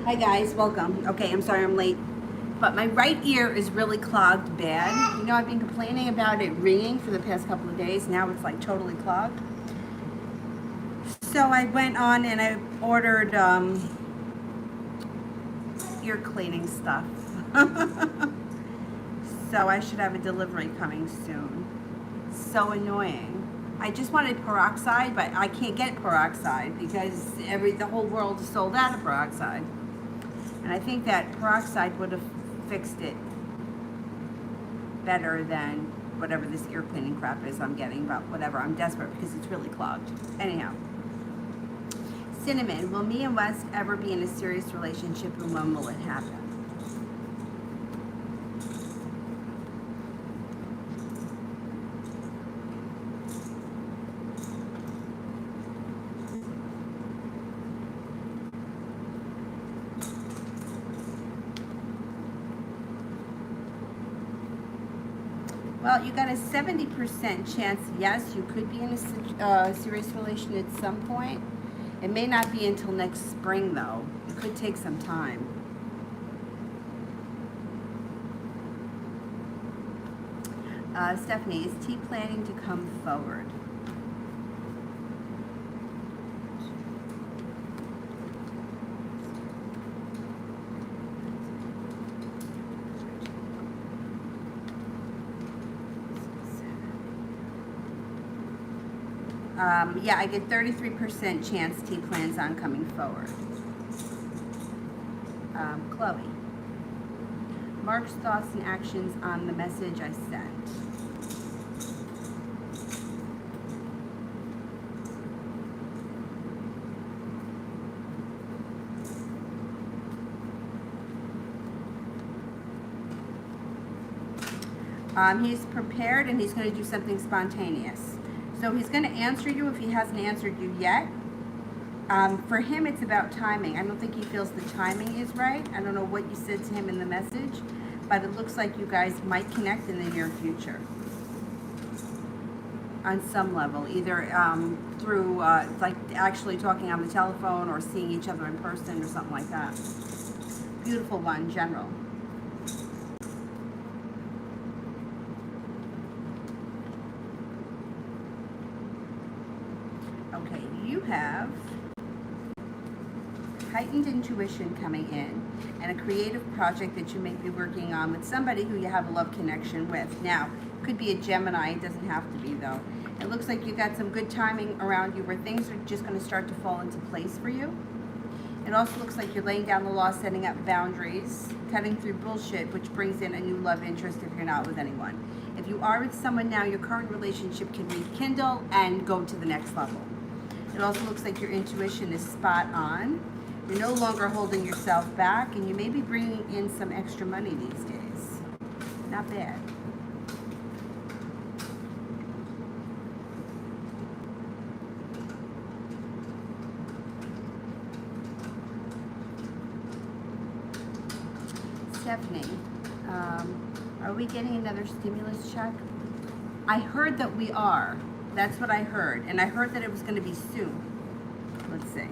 Hi guys, welcome. Okay, I'm sorry I'm late, but my right ear is really clogged bad. You know, I've been complaining about it ringing for the past couple of days. Now it's like totally clogged. So I went on and I ordered ear cleaning stuff. So I should have a delivery coming soon. So annoying. I just wanted peroxide, but I can't get peroxide because the whole world is sold out of peroxide. And I think that peroxide would have fixed it better than whatever this ear cleaning crap is I'm getting, but whatever, I'm desperate because it's really clogged. Anyhow, Cinnamon, will me and West ever be in a serious relationship, and when will it happen? Well, you got a 70% chance, yes, you could be in a serious relation at some point. It may not be until next spring, though. It could take some time. Stephanie, is T planning to come forward? Yeah, I get 33% chance T plans on coming forward. Chloe. Mark's thoughts and actions on the message I sent. He's prepared and he's going to do something spontaneous. So he's going to answer you if he hasn't answered you yet. For him, it's about timing. I don't think he feels the timing is right. I don't know what you said to him in the message, but it looks like you guys might connect in the near future on some level, either through like actually talking on the telephone or seeing each other in person or something like that. Beautiful one, General. Okay, you have heightened intuition coming in and a creative project that you may be working on with somebody who you have a love connection with. Now, could be a Gemini, it doesn't have to be though. It looks like you got some good timing around you where things are just going to start to fall into place for you. It also looks like you're laying down the law, setting up boundaries, cutting through bullshit, which brings in a new love interest if you're not with anyone. If you are with someone now, your current relationship can rekindle and go to the next level. It also looks like your intuition is spot on. You're no longer holding yourself back, and you may be bringing in some extra money these days. Not bad. Stephanie, are we getting another stimulus check? I heard that we are. That's what I heard. And I heard that it was going to be soon. Let's see.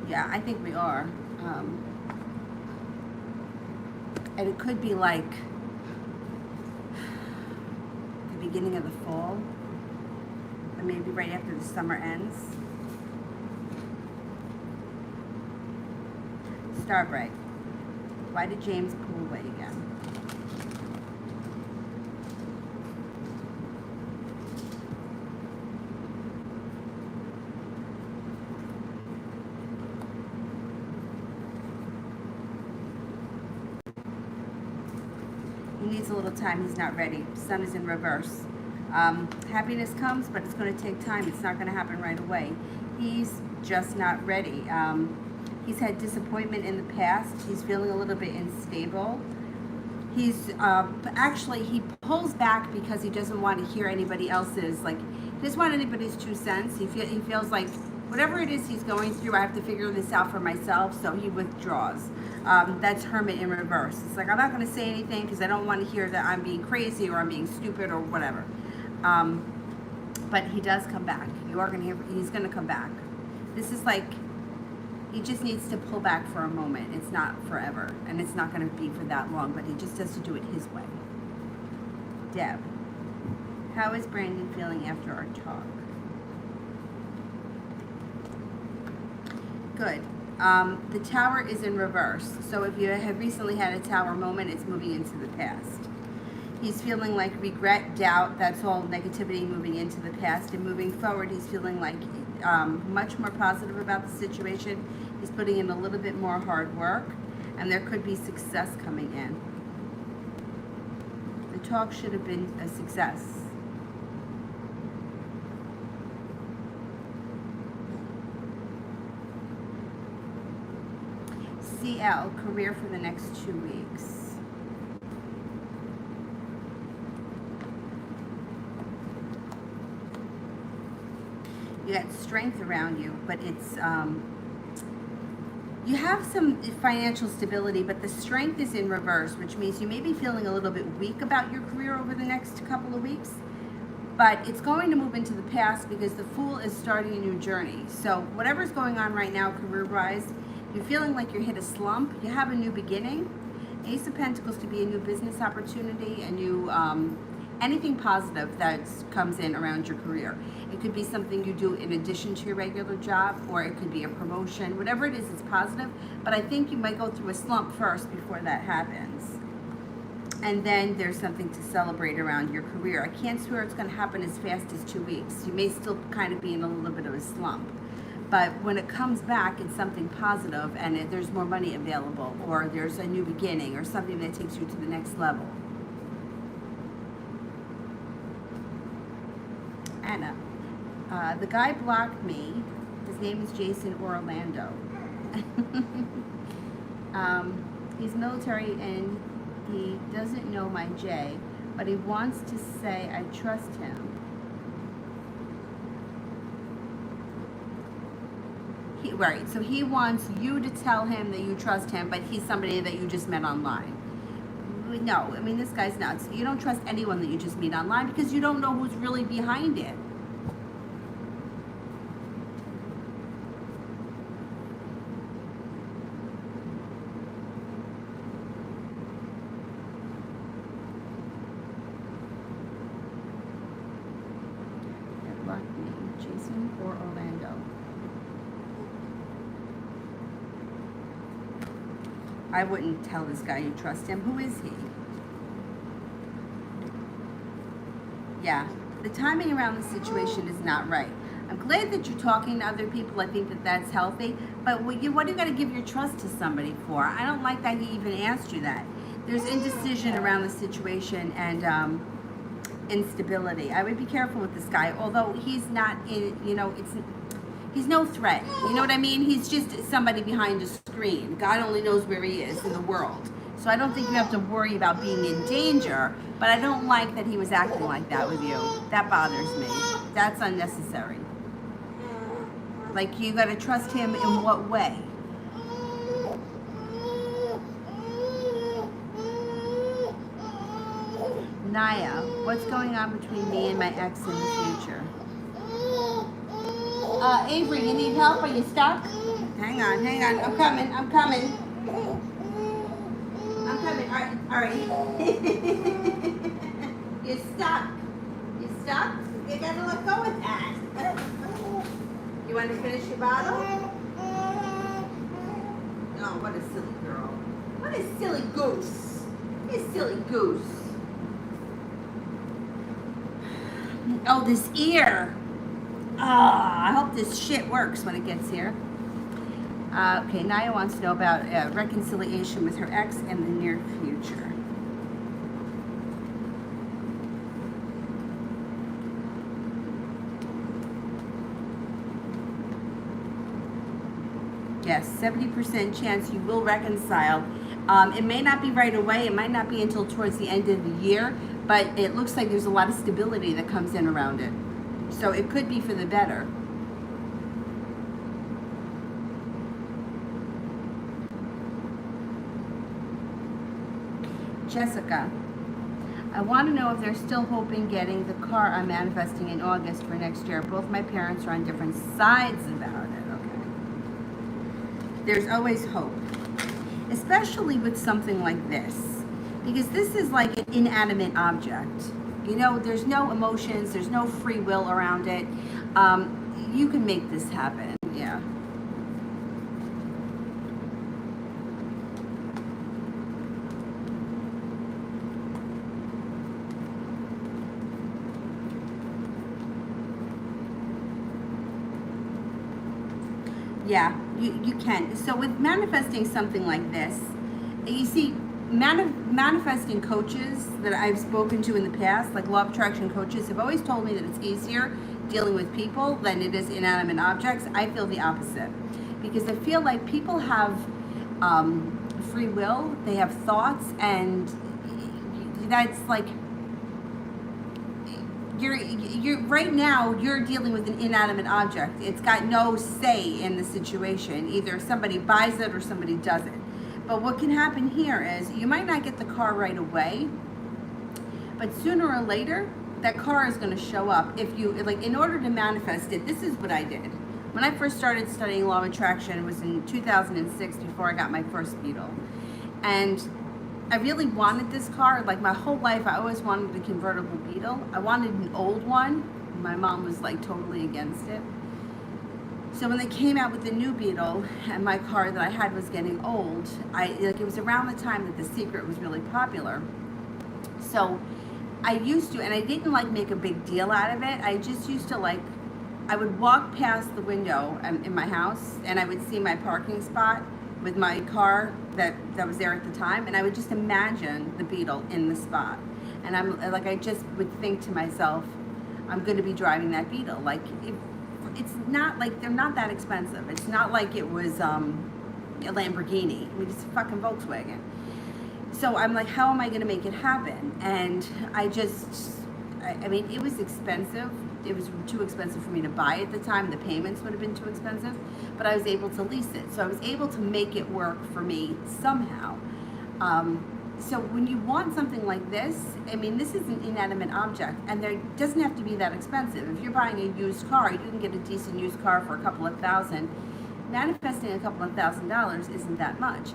Yeah, I think we are. And it could be like the beginning of the fall, or maybe right after the summer ends. Starbreak. Why did James pull away again? He needs a little time. He's not ready. Sun is in reverse. Happiness comes, but it's going to take time. It's not going to happen right away. He's just not ready. He's had disappointment in the past. He's feeling a little bit unstable. He's actually, he pulls back because he doesn't want to hear anybody else's, like, he doesn't want anybody's 2 cents. He feels like whatever it is he's going through, I have to figure this out for myself, so he withdraws. That's Hermit in reverse. It's like, I'm not going to say anything because I don't want to hear that I'm being crazy or I'm being stupid or whatever. But he does come back. You are going to hear, he's going to come back. This is like, he just needs to pull back for a moment. It's not forever, and it's not going to be for that long, but he just has to do it his way. Deb, how is Brandon feeling after our talk? Good. The Tower is in reverse, so if you have recently had a Tower moment, it's moving into the past. He's feeling like regret, doubt, that's all negativity moving into the past, and moving forward, he's feeling like much more positive about the situation. He's putting in a little bit more hard work, and there could be success coming in. The talk should have been a success. CL, career for the next 2 weeks. You got strength around you, but it's, you have some financial stability, but the strength is in reverse, which means you may be feeling a little bit weak about your career over the next couple of weeks, but it's going to move into the past because the Fool is starting a new journey. So whatever's going on right now, career-wise, you're feeling like you're hit a slump, you have a new beginning. Ace of Pentacles could be a new business opportunity, a new, anything positive that comes in around your career. It could be something you do in addition to your regular job, or it could be a promotion. Whatever it is, it's positive, but I think you might go through a slump first before that happens. And then there's something to celebrate around your career. I can't swear it's going to happen as fast as 2 weeks. You may still kind of be in a little bit of a slump. But when it comes back, it's something positive, and there's more money available, or there's a new beginning, or something that takes you to the next level. Anna, the guy blocked me. His name is Jason Orlando. He's military and he doesn't know my J, but he wants to say I trust him. Right, so he wants you to tell him that you trust him, but he's somebody that you just met online. No, I mean, this guy's nuts. You don't trust anyone that you just meet online because you don't know who's really behind it. Block me, Jason or Orlando. I wouldn't tell this guy you trust him. Who is he? Yeah, the timing around the situation is not right. I'm glad that you're talking to other people. I think that that's healthy. But what do you got to give your trust to somebody for? I don't like that he even asked you that. There's indecision around the situation and instability. I would be careful with this guy. Although he's not, he's no threat. You know what I mean? He's just somebody behind a screen. God only knows where he is in the world. So I don't think you have to worry about being in danger, but I don't like that he was acting like that with you. That bothers me. That's unnecessary. Like, you got to trust him in what way? Naya, what's going on between me and my ex in the future? Avery, you need help? Are you stuck? Hang on. I'm coming. I'm coming. All right. You're stuck. You gotta let go of that. You want to finish your bottle? Oh, what a silly girl. What a silly goose. You silly goose. Oh, this ear. I hope this shit works when it gets here. Okay, Naya wants to know about reconciliation with her ex in the near future. Yes, 70% chance you will reconcile. It may not be right away. It might not be until towards the end of the year, but it looks like there's a lot of stability that comes in around it. So it could be for the better. Jessica, I want to know if they're still hoping getting the car I'm manifesting in August for next year. Both my parents are on different sides about it. Okay. There's always hope, especially with something like this, because this is like an inanimate object. You know, there's no emotions, there's no free will around it. You can make this happen. Yeah. Yeah, you can. So with manifesting something like this, you see, manifesting coaches that I've spoken to in the past, like law of attraction coaches, have always told me that it's easier dealing with people than it is inanimate objects. I feel the opposite, because I feel like people have free will, they have thoughts, and that's like, you're right now you're dealing with an inanimate object. It's got no say in the situation. Either somebody buys it or somebody doesn't. But what can happen here is you might not get the car right away, but sooner or later that car is going to show up. If you like, in order to manifest it, this is what I did when I first started studying law of attraction. It was in 2006, before I got my first Beetle, and I really wanted this car. Like my whole life, I always wanted the convertible Beetle. I wanted an old one. My mom was like totally against it. So when they came out with the new Beetle, and my car that I had was getting old, it was around the time that The Secret was really popular. So I used to, and I didn't like make a big deal out of it. I just used to like, I would walk past the window in my house, and I would see my parking spot with my car that was there at the time, and I would just imagine the Beetle in the spot. And I'm like, I just would think to myself, I'm going to be driving that Beetle. Like, it's not like, they're not that expensive. It's not like it was a Lamborghini. I mean, it's a fucking Volkswagen. So I'm like, how am I going to make it happen? And I mean, it was expensive. It was too expensive for me to buy at the time. The payments would have been too expensive, but I was able to lease it. So I was able to make it work for me somehow. So when you want something like this, I mean, this is an inanimate object, and there doesn't have to be that expensive. If you're buying a used car, you can get a decent used car for a couple of $1,000. Manifesting a couple of $1,000 isn't that much.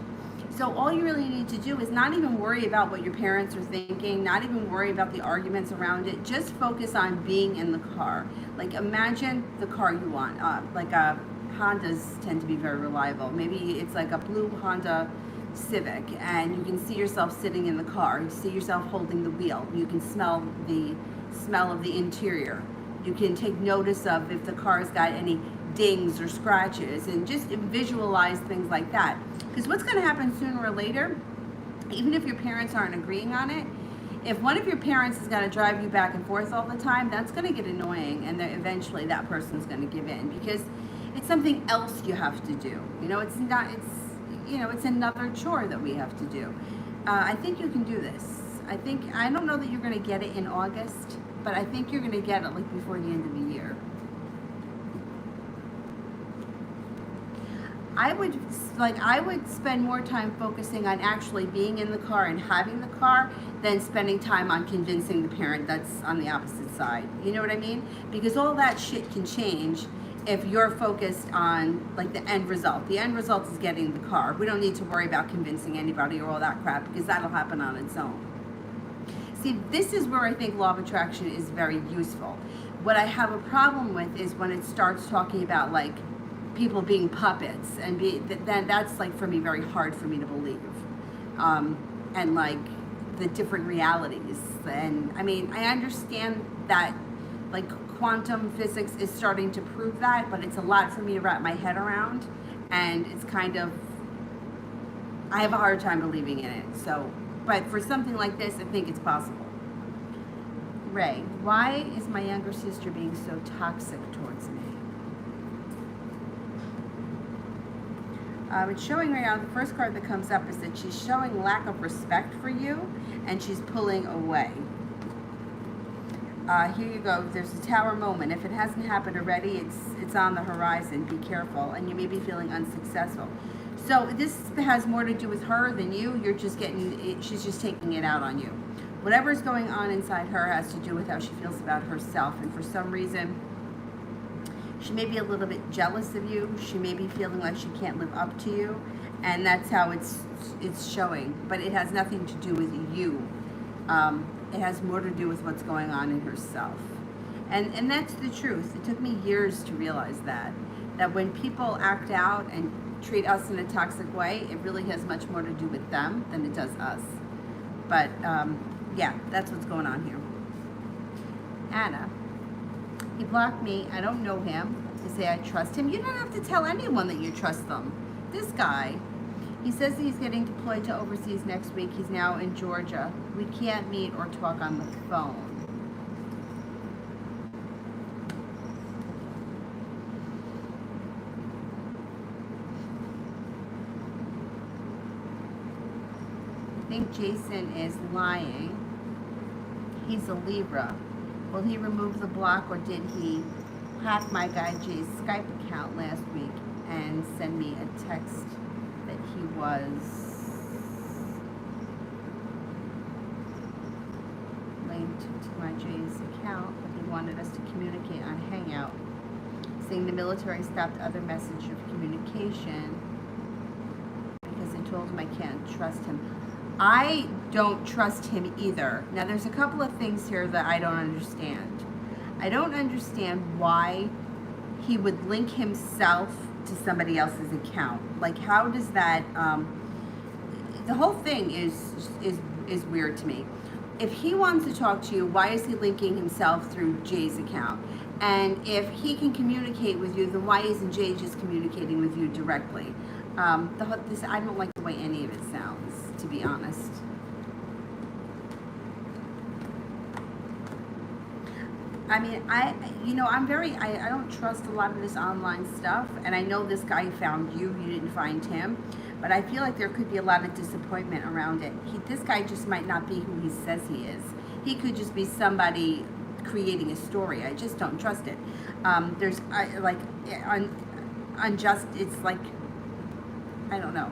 So all you really need to do is not even worry about what your parents are thinking, not even worry about the arguments around it. Just focus on being in the car. Like, imagine the car you want. Like Hondas tend to be very reliable. Maybe it's like a blue Honda Civic, and you can see yourself sitting in the car. You see yourself holding the wheel. You can smell the smell of the interior. You can take notice of if the car's got any dings or scratches, and just visualize things like that. Because what's going to happen sooner or later, even if your parents aren't agreeing on it, if one of your parents has got to drive you back and forth all the time, that's going to get annoying, and then eventually that person's going to give in, because it's something else you have to do. You know, it's another chore that we have to do. I think you can do this. I don't know that you're going to get it in August, but I think you're going to get it like before the end of the year. I would spend more time focusing on actually being in the car and having the car than spending time on convincing the parent that's on the opposite side. You know what I mean? Because all that shit can change if you're focused on like the end result. The end result is getting the car. We don't need to worry about convincing anybody or all that crap, because that'll happen on its own. See, this is where I think law of attraction is very useful. What I have a problem with is when it starts talking about like people being puppets, and then that's like, for me, very hard for me to believe. And like the different realities. And I mean, I understand that like quantum physics is starting to prove that, but it's a lot for me to wrap my head around, and it's kind of, I have a hard time believing in it. So, but for something like this, I think it's possible. Ray, why is my younger sister being so toxic towards me? It's showing right now, the first card that comes up is that she's showing lack of respect for you, and she's pulling away. Here you go. There's a tower moment. If it hasn't happened already, it's on the horizon. Be careful, and you may be feeling unsuccessful. So this has more to do with her than you. You're just getting, she's just taking it out on you. Whatever's going on inside her has to do with how she feels about herself, and for some reason, she may be a little bit jealous of you. She may be feeling like she can't live up to you, and that's how it's showing. But it has nothing to do with you. It has more to do with what's going on in herself. And that's the truth. It took me years to realize that when people act out and treat us in a toxic way, it really has much more to do with them than it does us. But yeah, that's what's going on here. Anna, he blocked me. I don't know him. To say I trust him. You don't have to tell anyone that you trust them. This guy, he says that he's getting deployed to overseas next week. He's now in Georgia. We can't meet or talk on the phone. I think Jason is lying. He's a Libra. Will he remove the block, or did he hack my guy Jay's Skype account last week and send me a text that he was linked to my Jay's account, but he wanted us to communicate on Hangout, saying the military stopped other message of communication because I told him I can't trust him. I don't trust him either. Now, there's a couple of things here that I don't understand. I don't understand why he would link himself to somebody else's account. Like, how does that, the whole thing is weird to me. If he wants to talk to you, why is he linking himself through Jay's account? And if he can communicate with you, then why isn't Jay just communicating with you directly? I don't like the way any of it sounds, to be honest. I mean, I don't trust a lot of this online stuff, and I know this guy found you, you didn't find him, but I feel like there could be a lot of disappointment around it. This guy just might not be who he says he is. He could just be somebody creating a story. I just don't trust it. There's unjust, it's like, I don't know.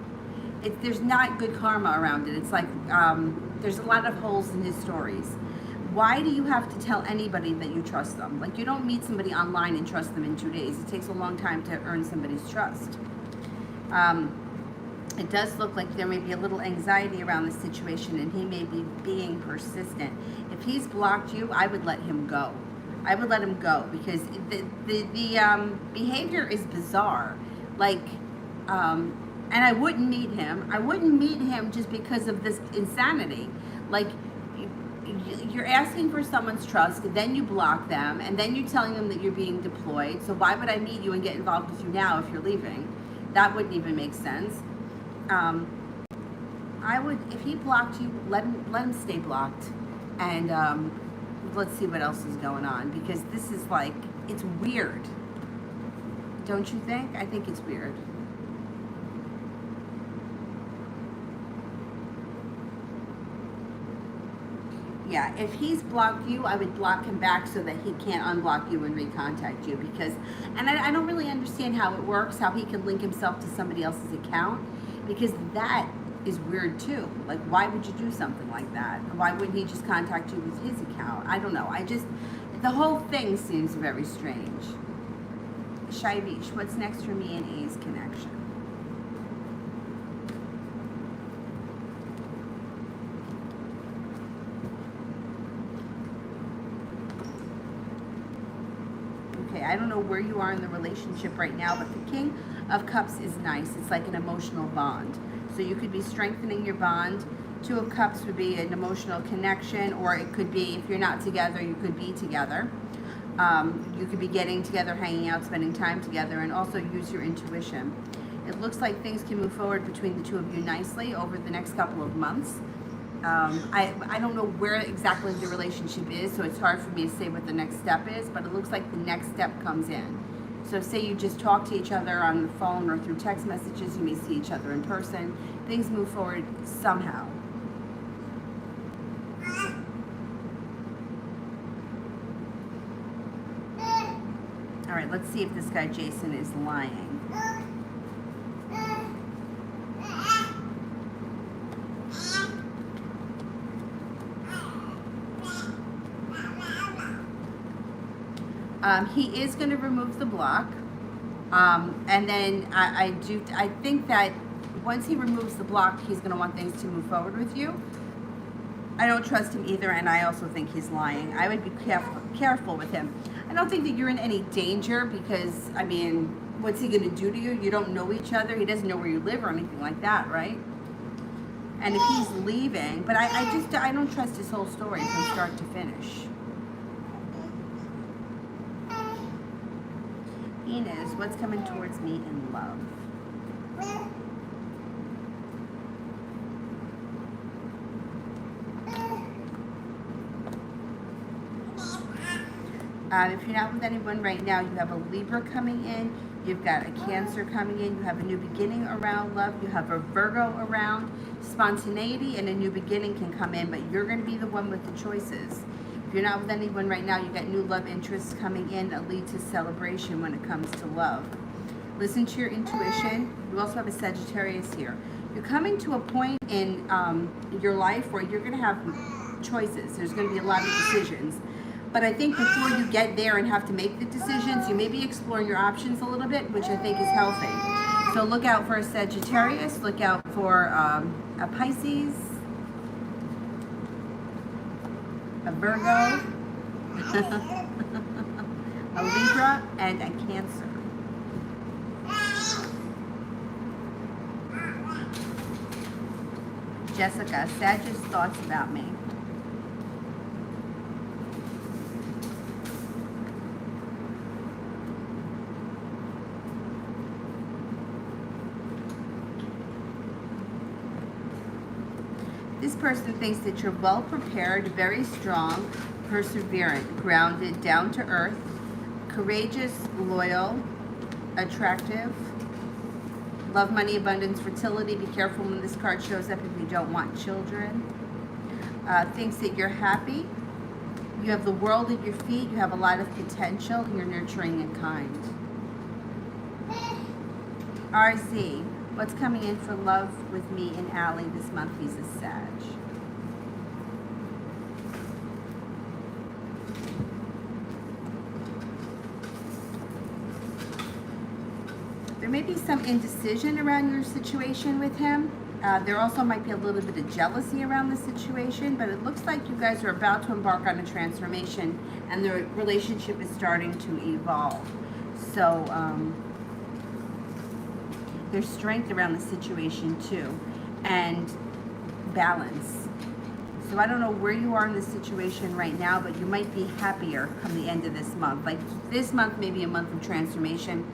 There's not good karma around it. It's like, there's a lot of holes in his stories. Why do you have to tell anybody that you trust them? Like, you don't meet somebody online and trust them in 2 days. It takes a long time to earn somebody's trust. It does look like there may be a little anxiety around the situation, and he may be being persistent. If he's blocked you, I would let him go. I would let him go, because the behavior is bizarre. Like, and I wouldn't meet him. I wouldn't meet him just because of this insanity. Like, you're asking for someone's trust, and then you block them, and then you're telling them that you're being deployed. So why would I meet you and get involved with you now if you're leaving? That wouldn't even make sense. I would, if he blocked you, let him stay blocked, and let's see what else is going on, because this is like, it's weird. Don't you think? I think it's weird. Yeah, if he's blocked you, I would block him back so that he can't unblock you and recontact you, because, and I don't really understand how it works, how he can link himself to somebody else's account, because that is weird too. Like, why would you do something like that? Why wouldn't he just contact you with his account? I don't know. The whole thing seems very strange. Shaivish, what's next for me and A's connection? I don't know where you are in the relationship right now, but the King of Cups is nice. It's like an emotional bond. So you could be strengthening your bond. Two of Cups would be an emotional connection, or it could be, if you're not together, you could be together. You could be getting together, hanging out, spending time together, and also use your intuition. It looks like things can move forward between the two of you nicely over the next couple of months. I don't know where exactly the relationship is, so it's hard for me to say what the next step is, but it looks like the next step comes in. So say you just talk to each other on the phone or through text messages, you may see each other in person. Things move forward somehow. All right, let's see if this guy Jason is lying. He is going to remove the block, and then I think that once he removes the block, he's going to want things to move forward with you. I don't trust him either, and I also think he's lying. I would be careful with him. I don't think that you're in any danger because, I mean, what's he going to do to you? You don't know each other. He doesn't know where you live or anything like that, right? And if he's leaving, but I don't trust his whole story from start to finish. Enos, what's coming towards me in love? If you're not with anyone right now, you have a Libra coming in, you've got a Cancer coming in, you have a new beginning around love, you have a Virgo around. Spontaneity and a new beginning can come in, but you're going to be the one with the choices. If you're not with anyone right now, you got new love interests coming in that lead to celebration when it comes to love. Listen to your intuition. You also have a Sagittarius here. You're coming to a point in your life where you're going to have choices. There's going to be a lot of decisions. But I think before you get there and have to make the decisions, you may be exploring your options a little bit, which I think is healthy. So look out for a Sagittarius. Look out for a Pisces, a Virgo, a Libra, and a Cancer. Jessica, Sag's thoughts about me. This person thinks that you're well prepared, very strong, perseverant, grounded, down to earth, courageous, loyal, attractive, love, money, abundance, fertility. Be careful when this card shows up if you don't want children. Thinks that you're happy. You have the world at your feet. You have a lot of potential, and you're nurturing and kind. RZ. What's coming in for love with me and Allie this month? He's a Sag. There may be some indecision around your situation with him. There also might be a little bit of jealousy around the situation, but it looks like you guys are about to embark on a transformation and the relationship is starting to evolve. So, there's strength around the situation too, and balance. So I don't know where you are in this situation right now, but you might be happier come the end of this month. Like this month may be a month of transformation.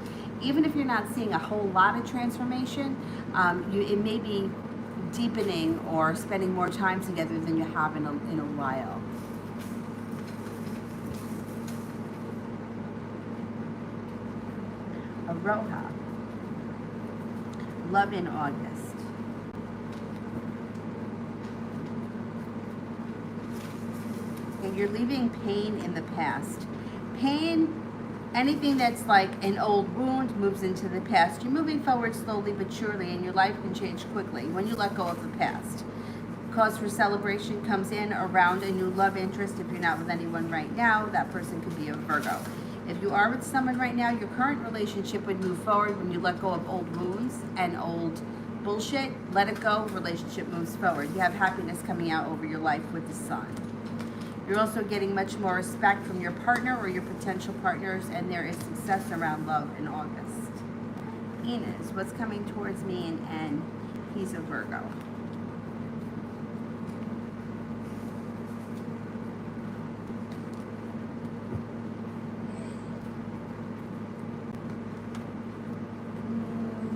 Even if you're not seeing a whole lot of transformation, it may be deepening or spending more time together than you have in a while. Aroha. Love in August. And you're leaving pain in the past. Pain, anything that's like an old wound moves into the past. You're moving forward slowly but surely, and your life can change quickly when you let go of the past. Cause for celebration comes in around a new love interest. If you're not with anyone right now, that person could be a Virgo. If you are with someone right now, your current relationship would move forward when you let go of old wounds and old bullshit. Let it go, relationship moves forward. You have happiness coming out over your life with the sun. You're also getting much more respect from your partner or your potential partners, and there is success around love in August. Enos, what's coming towards me and N? He's a Virgo.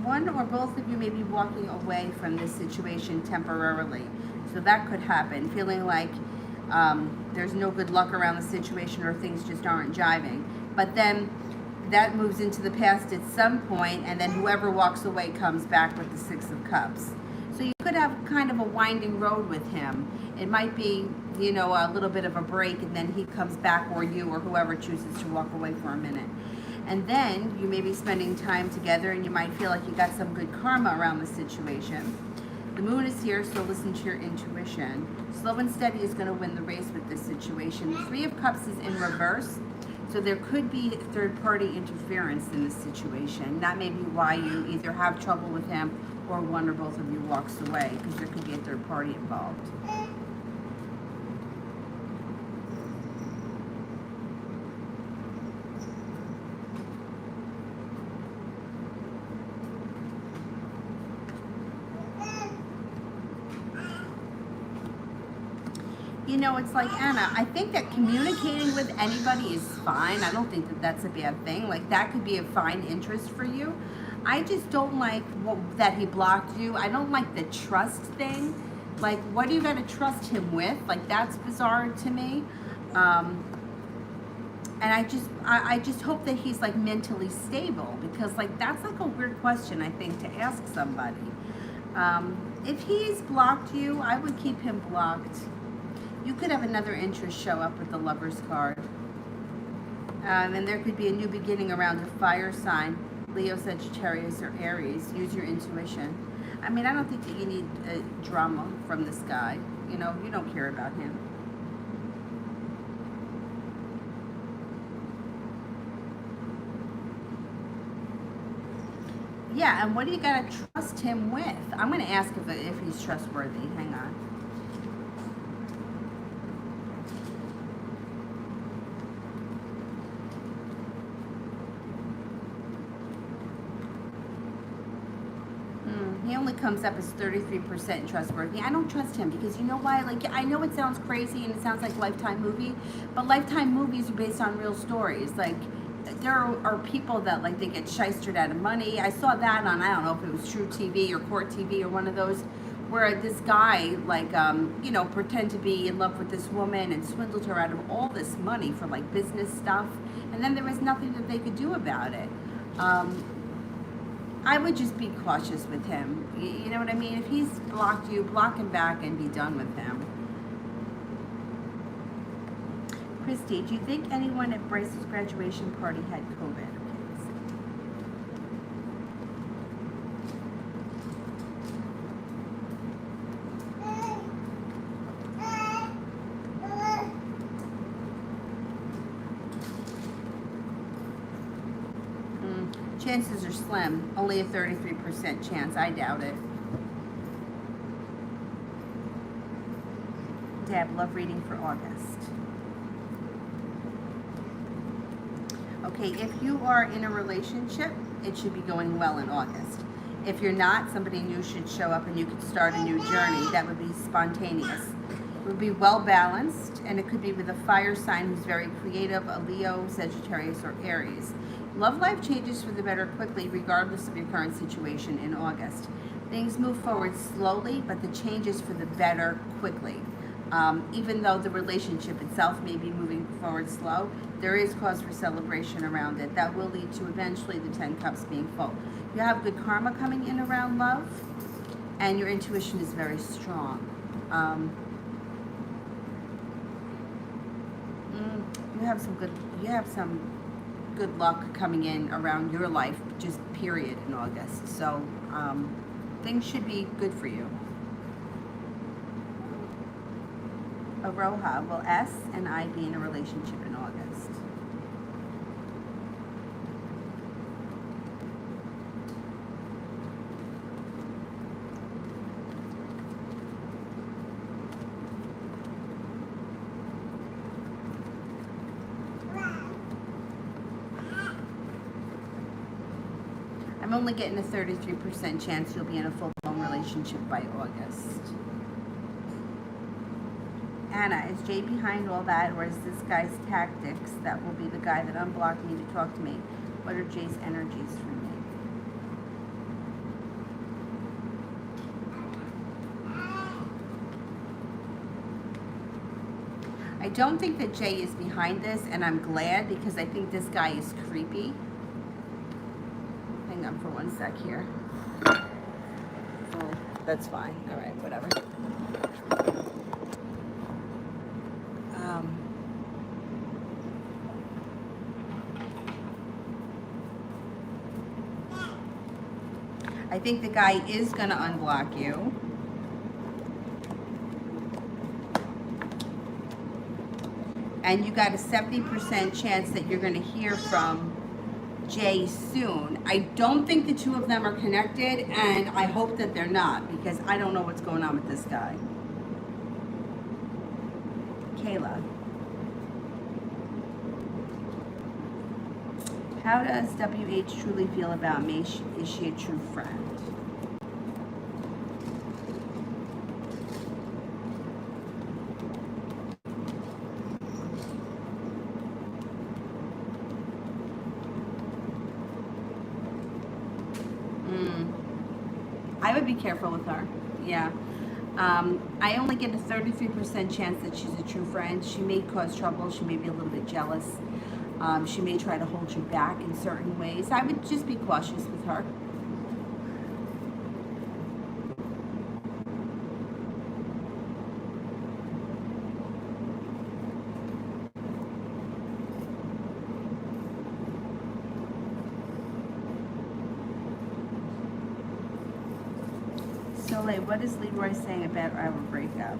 One or both of you may be walking away from this situation temporarily. So that could happen, feeling like there's no good luck around the situation or things just aren't jiving. But then that moves into the past at some point, and then whoever walks away comes back with the Six of Cups. So you could have kind of a winding road with him. It might be, you know, a little bit of a break, and then he comes back, or you, or whoever chooses to walk away for a minute. And then you may be spending time together, and you might feel like you got some good karma around the situation. The moon is here, so listen to your intuition. Slow and steady is going to win the race with this situation. The Three of Cups is in reverse, so there could be third-party interference in this situation. That may be why you either have trouble with him or one or both of you walks away, because there could be a third party involved. You know, it's like, Anna, I think that communicating with anybody is fine. I don't think that that's a bad thing. Like, that could be a fine interest for you. I just don't like that he blocked you. I don't like the trust thing. Like, what are you going to trust him with? Like, that's bizarre to me. And I just hope that he's, like, mentally stable, because, like, that's, like, a weird question, I think, to ask somebody. If he's blocked you, I would keep him blocked. You could have another interest show up with the Lover's card. And there could be a new beginning around a fire sign, Leo, Sagittarius, or Aries. Use your intuition. I mean, I don't think that you need drama from this guy. You know, you don't care about him. Yeah, and what do you got to trust him with? I'm going to ask if he's trustworthy. Hang on. He only comes up as 33% trustworthy. I don't trust him because you know why? Like, I know it sounds crazy and it sounds like a Lifetime movie, but Lifetime movies are based on real stories. Like, there are people that, like, they get shystered out of money. I saw that on, I don't know if it was True TV or Court TV or one of those, where this guy, like, you know, pretend to be in love with this woman and swindled her out of all this money for, like, business stuff, and then there was nothing that they could do about it. I would just be cautious with him. You know what I mean? If he's blocked you, block him back and be done with him. Christy, do you think anyone at Bryce's graduation party had COVID? Chances are slim, only a 33% chance. I doubt it. Deb, love reading for August. Okay, if you are in a relationship, it should be going well in August. If you're not, somebody new should show up and you could start a new journey. That would be spontaneous. It would be well balanced, and it could be with a fire sign who's very creative, a Leo, Sagittarius, or Aries. Love life changes for the better quickly, regardless of your current situation in August. Things move forward slowly, but the changes for the better quickly. Even though the relationship itself may be moving forward slow, there is cause for celebration around it. That will lead to eventually the 10 cups being full. You have good karma coming in around love, and your intuition is very strong. You have some good luck coming in around your life, just period, in August. So things should be good for you. Aroha, will S and I be in a relationship in August? I'm only getting a 33% chance you'll be in a full-blown relationship by August. Anna, is Jay behind all that, or is this guy's tactics that will be the guy that unblocked me to talk to me? What are Jay's energies for me? I don't think that Jay is behind this, and I'm glad, because I think this guy is creepy. on for 1 sec here. Oh, that's fine. All right, whatever. I think the guy is going to unblock you. And you got a 70% chance that you're going to hear from Jay soon. I don't think the two of them are connected, and I hope that they're not, because I don't know what's going on with this guy. Kayla. How does WH truly feel about me? Is she a true friend? I would be careful with her. Yeah. I only get a 33% chance that she's a true friend. She may cause trouble. She may be a little bit jealous. She may try to hold you back in certain ways. I would just be cautious with her. Soleil, what is Leroy saying about our breakup?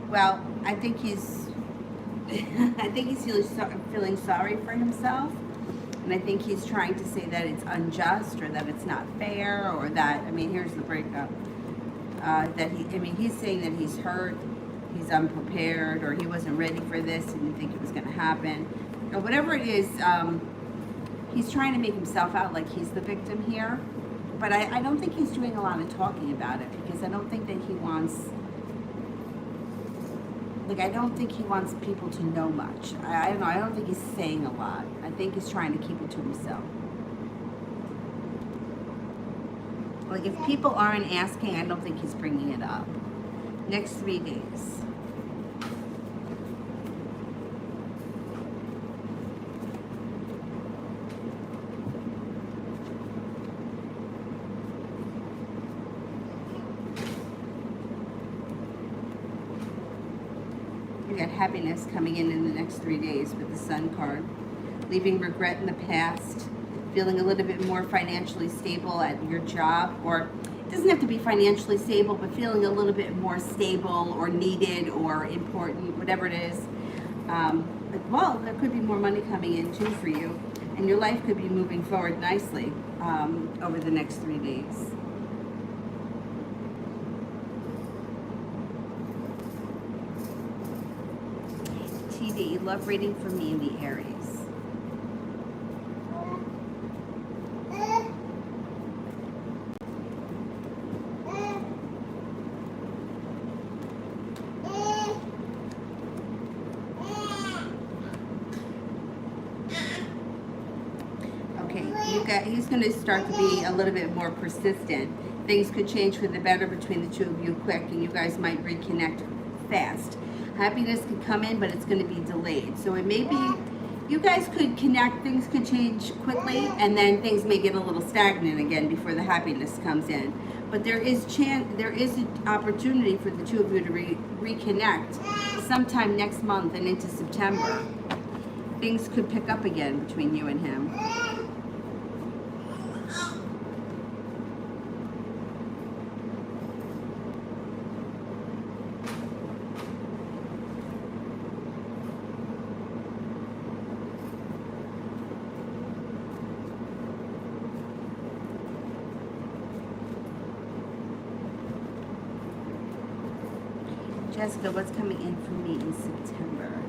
Well, I think he's feeling sorry for himself, and I think he's trying to say that it's unjust or that it's not fair, or that, I mean, here's the breakup. He's saying that he's hurt, he's unprepared, or he wasn't ready for this, he didn't think it was going to happen, or whatever it is. He's trying to make himself out like he's the victim here, but I don't think he's doing a lot of talking about it, because I don't think that he wants, I don't think he wants people to know much. I don't know, I don't think he's saying a lot. I think he's trying to keep it to himself. Like, if people aren't asking, I don't think he's bringing it up. Next 3 days. You got happiness coming in the next 3 days with the Sun card. Leaving regret in the past. Feeling a little bit more financially stable at your job. Or it doesn't have to be financially stable, but feeling a little bit more stable or needed or important, whatever it is. Well, there could be more money coming in too for you. And your life could be moving forward nicely over the next 3 days. TV, love reading for me in the Aries. Okay, he's going to start to be a little bit more persistent. Things could change for the better between the two of you quick, and you guys might reconnect fast. Happiness could come in, but it's going to be delayed. So it may be, you guys could connect, things could change quickly, and then things may get a little stagnant again before the happiness comes in. But there is an opportunity for the two of you to reconnect sometime next month and into September. Things could pick up again between you and him. Jessica, what's coming in for me in September?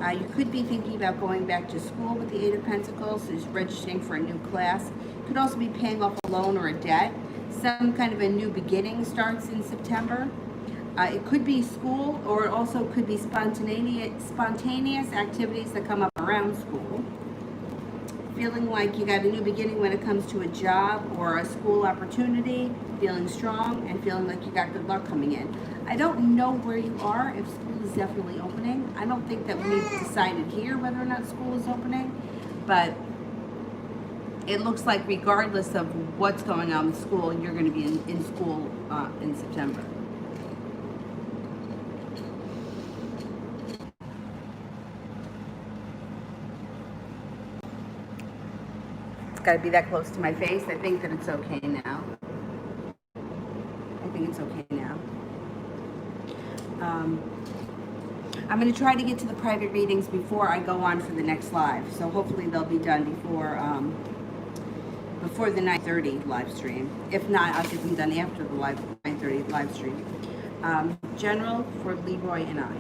You could be thinking about going back to school with the Eight of Pentacles, so just registering for a new class. Could also be paying off a loan or a debt. Some kind of a new beginning starts in September. It could be school, or it also could be spontaneous activities that come up around school. Feeling like you got a new beginning when it comes to a job or a school opportunity, feeling strong and feeling like you got good luck coming in. I don't know where you are, if school is definitely opening. I don't think that we've decided here whether or not school is opening, but it looks like regardless of what's going on with school, you're going to be in school in September. It's got to be that close to my face. I think that it's okay now. I think it's okay now. I'm going to try to get to the private readings before I go on for the next live. So hopefully they'll be done before the 9:30 live stream. If not, I'll get them done after the 9:30 live stream. General for Leroy and I.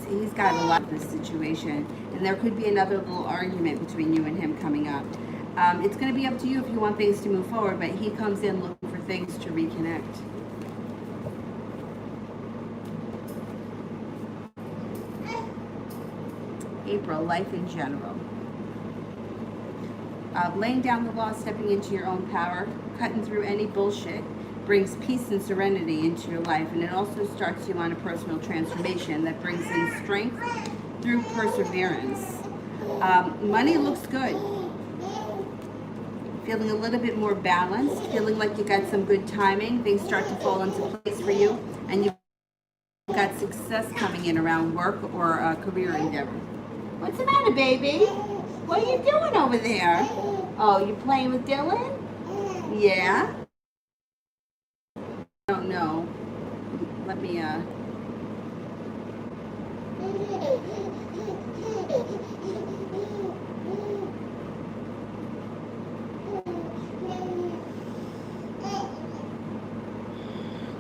He's got a lot of this situation, and there could be another little argument between you and him coming up. It's going to be up to you if you want things to move forward, but he comes in looking for things to reconnect. April, life in general. Laying down the law, stepping into your own power, cutting through any bullshit, brings peace and serenity into your life, and it also starts you on a personal transformation that brings in strength through perseverance. Money looks good. Feeling a little bit more balanced, feeling like you got some good timing, things start to fall into place for you, and you've got success coming in around work or a career endeavor. What's the matter, baby? What are you doing over there? Oh, you playing with Dylan? Yeah? I don't know. Let me,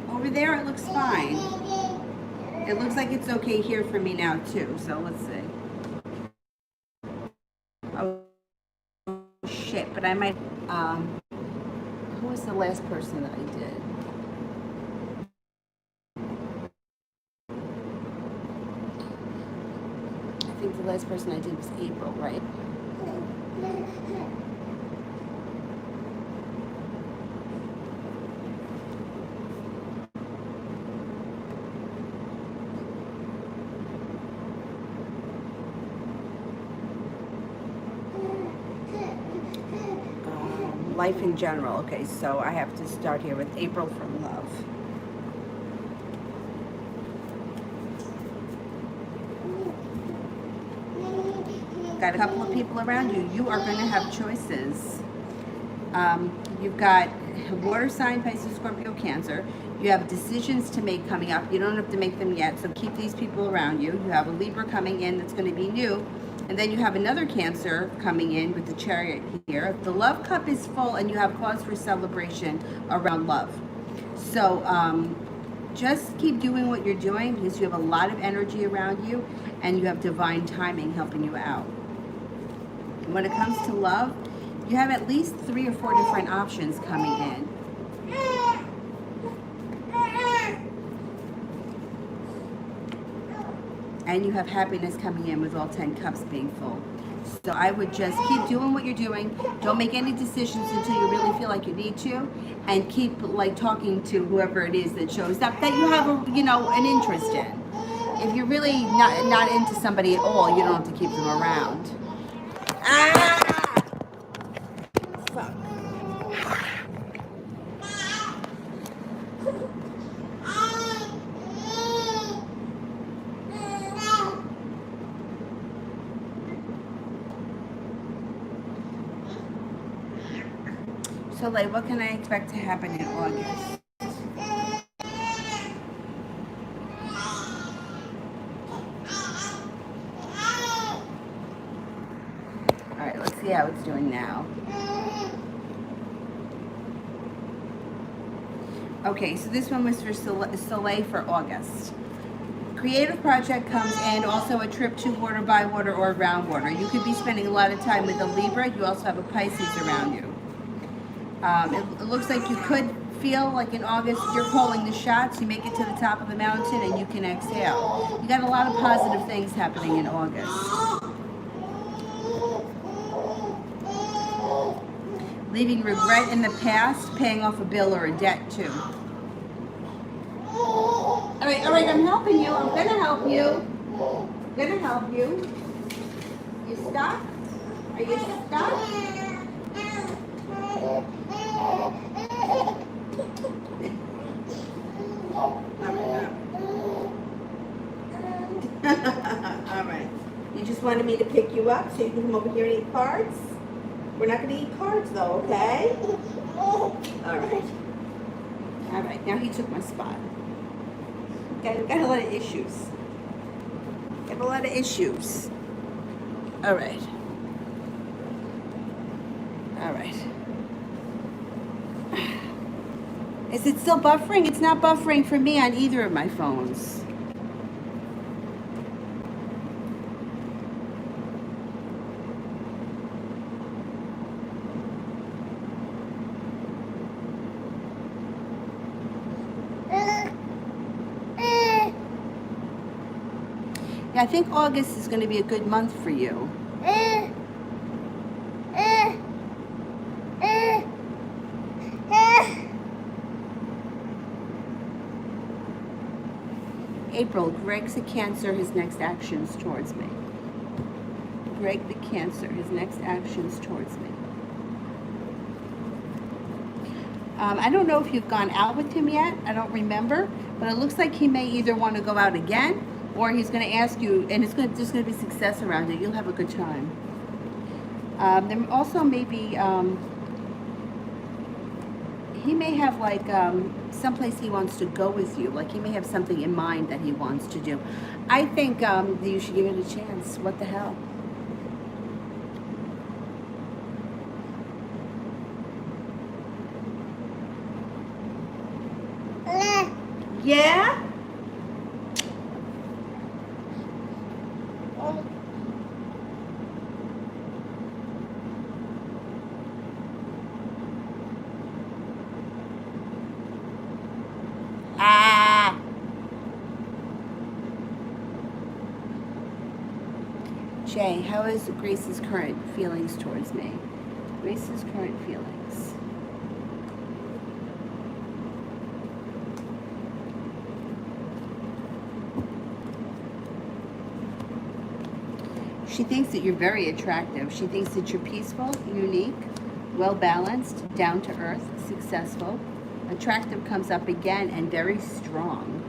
Over there, it looks fine. It looks like it's okay here for me now, too. So let's see. Oh, shit. But I might... who was the last person that I did? I think the last person I did was April, right? Life in general. Okay, so I have to start here with April from love. Got a couple of people around you. You are going to have choices. You've got water sign, Pisces, Scorpio, Cancer. You have decisions to make coming up. You don't have to make them yet, so keep these people around you. You have a Libra coming in that's going to be new. And then you have another Cancer coming in with the Chariot here. The love cup is full, and you have cause for celebration around love. So just keep doing what you're doing, because you have a lot of energy around you, and you have divine timing helping you out. When it comes to love, you have at least 3 or 4 different options coming in. And you have happiness coming in with all 10 cups being full. So I would just keep doing what you're doing. Don't make any decisions until you really feel like you need to, and keep like talking to whoever it is that shows up that you have an interest in. If you're really not into somebody at all, you don't have to keep them around. Fuck. So, like, what can I expect to happen in August? Alright, let's see how it's doing now. Okay, so this one was for Soleil for August. Creative project comes in, also a trip to water, by water, or around water. You could be spending a lot of time with a Libra. You also have a Pisces around you. It looks like you could feel like in August you're calling the shots, you make it to the top of the mountain and you can exhale. You got a lot of positive things happening in August. Leaving regret in the past, paying off a bill or a debt too. All right, I'm helping you. I'm gonna help you. I'm gonna help you. You stuck? Are you stuck? All right. You just wanted me to pick you up so you can come over here and eat cards? We're not going to eat cards though, okay? All right. All right. Now he took my spot. Okay, we've got a lot of issues. Got a lot of issues. All right. All right. Is it still buffering? It's not buffering for me on either of my phones. Yeah, I think August is going to be a good month for you. April, Greg's a Cancer, his next actions towards me. Greg the Cancer, his next actions towards me. I don't know if you've gone out with him yet. I don't remember. But it looks like he may either want to go out again or he's going to ask you, and there's going to be success around it. You'll have a good time. There also may be, he may have like someplace he wants to go with you. Like he may have something in mind that he wants to do. I think you should give it a chance. What the hell? Yeah? Ah. Jay, how is Grace's current feelings towards me? Grace's current feelings. She thinks that you're very attractive. She thinks that you're peaceful, unique, well-balanced, down-to-earth, successful. Attractive comes up again and very strong.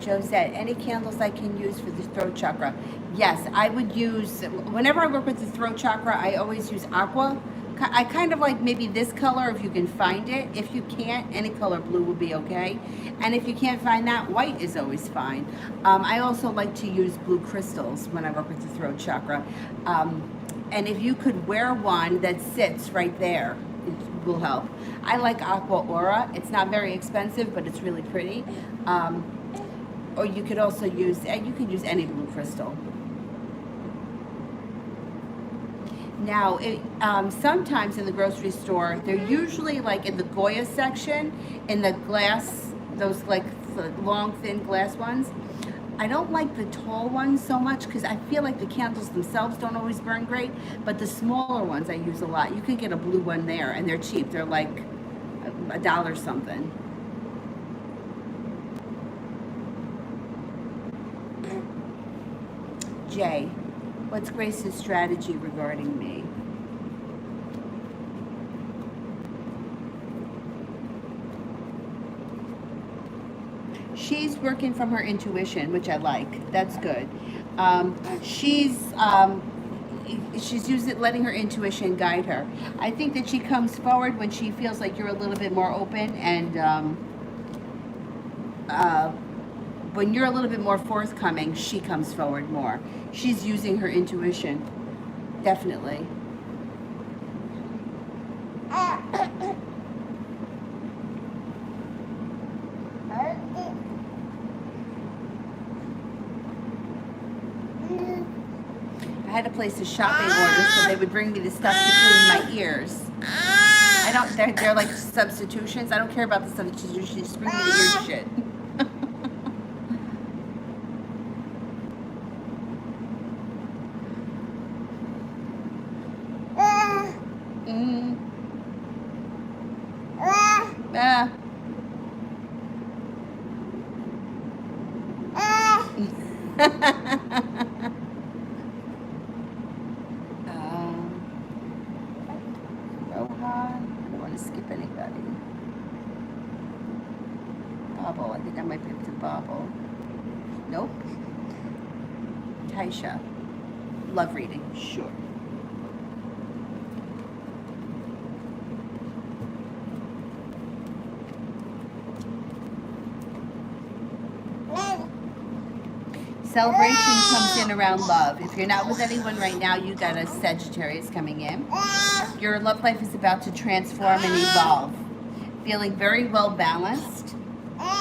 Josette, any candles I can use for the throat chakra? Yes, I would use, whenever I work with the throat chakra, I always use aqua. I kind of like maybe this color if you can find it. If you can't, any color blue will be okay. And if you can't find that, white is always fine. I also like to use blue crystals when I work with the throat chakra. And if you could wear one that sits right there, it will help. I like Aqua Aura. It's not very expensive, but it's really pretty. Or you could also use, you could use any blue crystal. Now, sometimes in the grocery store, they're usually like in the Goya section, in the glass, those like long, thin glass ones. I don't like the tall ones so much because I feel like the candles themselves don't always burn great, but the smaller ones I use a lot. You can get a blue one there, and they're cheap. They're like $1 something. Jay, what's Grace's strategy regarding me? She's working from her intuition, which I like. That's good. She's she's letting her intuition guide her. I think that she comes forward when she feels like you're a little bit more open, and when you're a little bit more forthcoming, she comes forward more. She's using her intuition, definitely. I had to place a shopping order so they would bring me the stuff to clean my ears. I don't, they're like substitutions. I don't care about the substitutions, just bring me the ear shit. I don't want to skip anybody. Bobble. I think I might be able to bobble. Nope. Taisha. Love reading. Sure. Celebration comes in around love. If you're not with anyone right now, you got a Sagittarius coming in. Your love life is about to transform and evolve. Feeling very well balanced.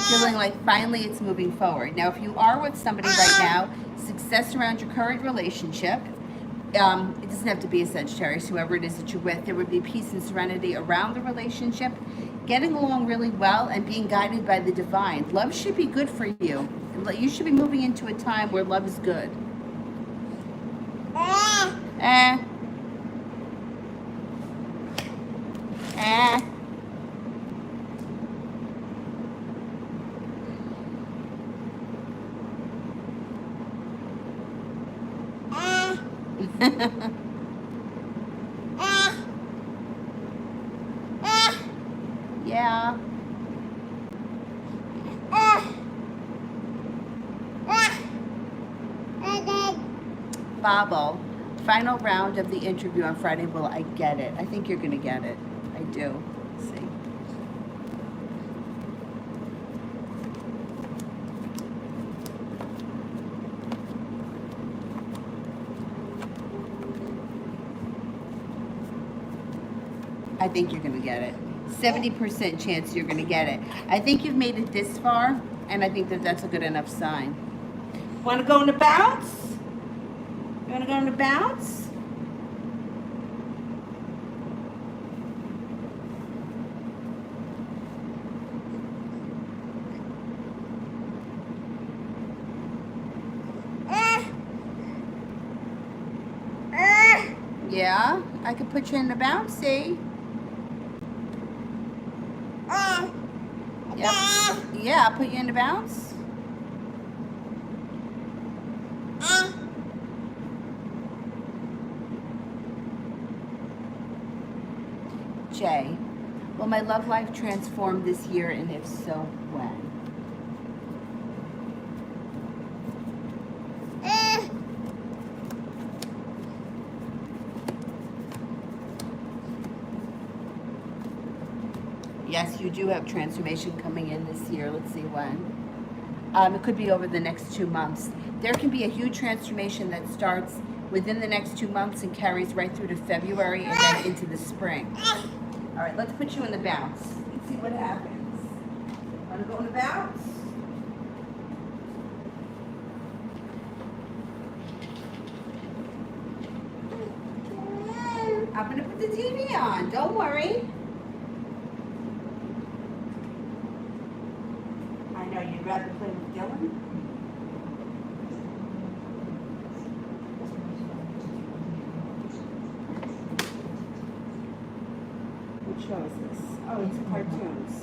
Feeling like finally it's moving forward. Now, if you are with somebody right now, success around your current relationship. It doesn't have to be a Sagittarius, whoever it is that you're with. There would be peace and serenity around the relationship. Getting along really well and being guided by the divine. Love should be good for you. You should be moving into a time where love is good. Yeah. Bobble. Final round of the interview on Friday. Well, I get it. I think you're going to get it. I do. Let's see. I think you're going to get it. 70% chance you're going to get it. I think you've made it this far, and I think that that's a good enough sign. Want to go in the bounce? You want to go in the bounce? Yeah, I could put you in the bouncy. Yep. Yeah, I'll put you in the bounce. Jay, will my love life transform this year, and if so, when? Yes, you do have transformation coming in this year. Let's see when. It could be over the next 2 months. There can be a huge transformation that starts within the next 2 months and carries right through to February and then into the spring. All right, let's put you in the bounce. Let's see what happens. Want to go in the bounce? I'm going to put the TV on. Don't worry. I know you'd rather play with Dylan. What show is this? Oh, it's cartoons.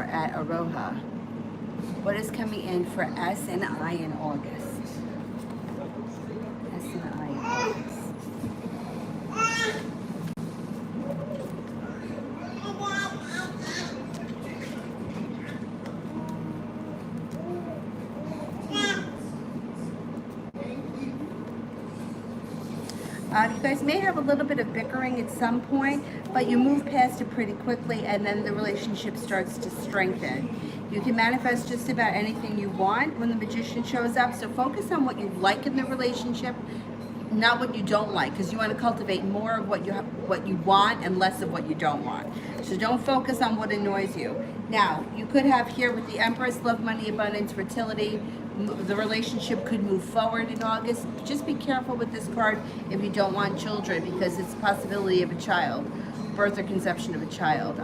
are at Aroha. What is coming in for S and I in August? S and I in August. You guys may have a little bit of bickering at some point, but you move past it pretty quickly, and then the relationship starts to strengthen. You can manifest just about anything you want when the Magician shows up, so focus on what you like in the relationship, not what you don't like, because you want to cultivate more of what you want and less of what you don't want. So don't focus on what annoys you. Now, you could have here with the Empress, love, money, abundance, fertility. The relationship could move forward in August. Just be careful with this card if you don't want children, because it's a possibility of a child, birth or conception of a child.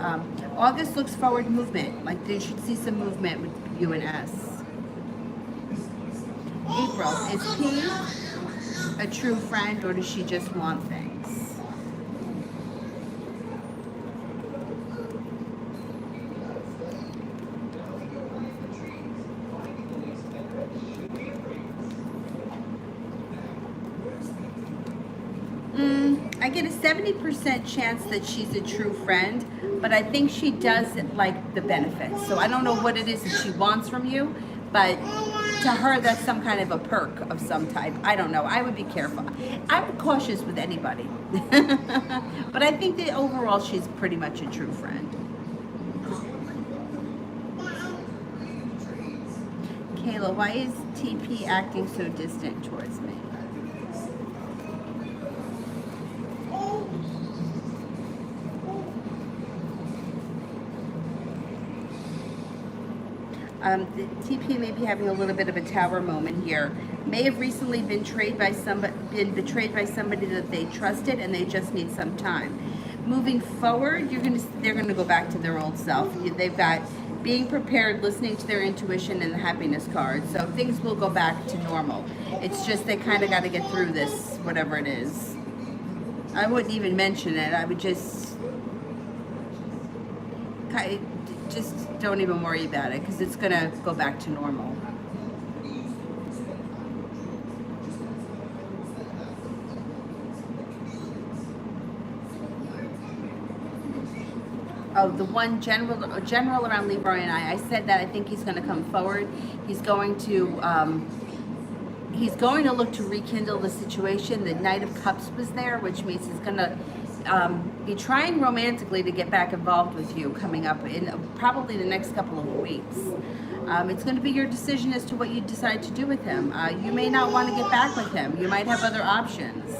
August looks forward movement, like they should see some movement with you and S. April, is P a true friend, or does she just want things? I get a 70% chance that she's a true friend, but I think she does like the benefits. So I don't know what it is that she wants from you, but to her that's some kind of a perk of some type. I don't know. I would be careful. I'm cautious with anybody. But I think that overall she's pretty much a true friend. Kayla, why is TP acting so distant towards me? The TP may be having a little bit of a tower moment here. May have recently been betrayed by somebody that they trusted, and they just need some time. Moving forward, they're gonna go back to their old self. They've got being prepared, listening to their intuition, and the happiness card. So things will go back to normal. It's just they kind of got to get through this, whatever it is. I wouldn't even mention it. I would just don't even worry about it, because it's going to go back to normal. Oh, the one general around Libra and I said that I think he's going to come forward. He's going to look to rekindle the situation. The Knight of Cups was there, which means he's going to be trying romantically to get back involved with you coming up in probably the next couple of weeks. It's going to be your decision as to what you decide to do with him. You may not want to get back with him. You might have other options.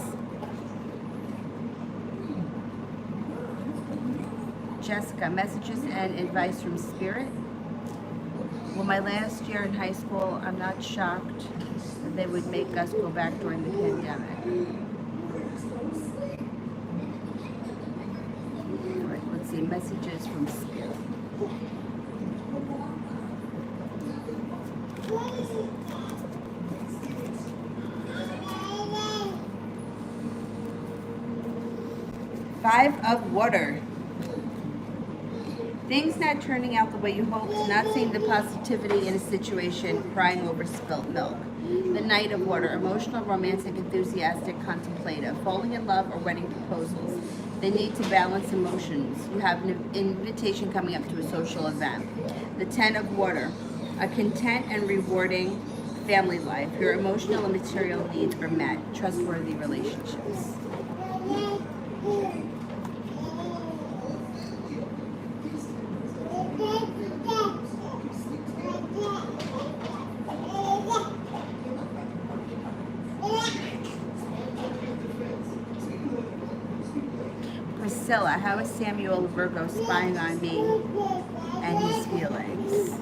Jessica, messages and advice from Spirit. Well, my last year in high school, I'm not shocked that they would make us go back during the pandemic. All right, let's see, messages from Spirit. Five of Water. Things not turning out the way you hoped, not seeing the positivity in a situation, crying over spilt milk. The Knight of Water, emotional, romantic, enthusiastic, contemplative, falling in love or wedding proposals. They need to balance emotions. You have an invitation coming up to a social event. The Ten of Water, a content and rewarding family life. Your emotional and material needs are met. Trustworthy relationships. Priscilla, how is Samuel Virgo spying on me and his feelings?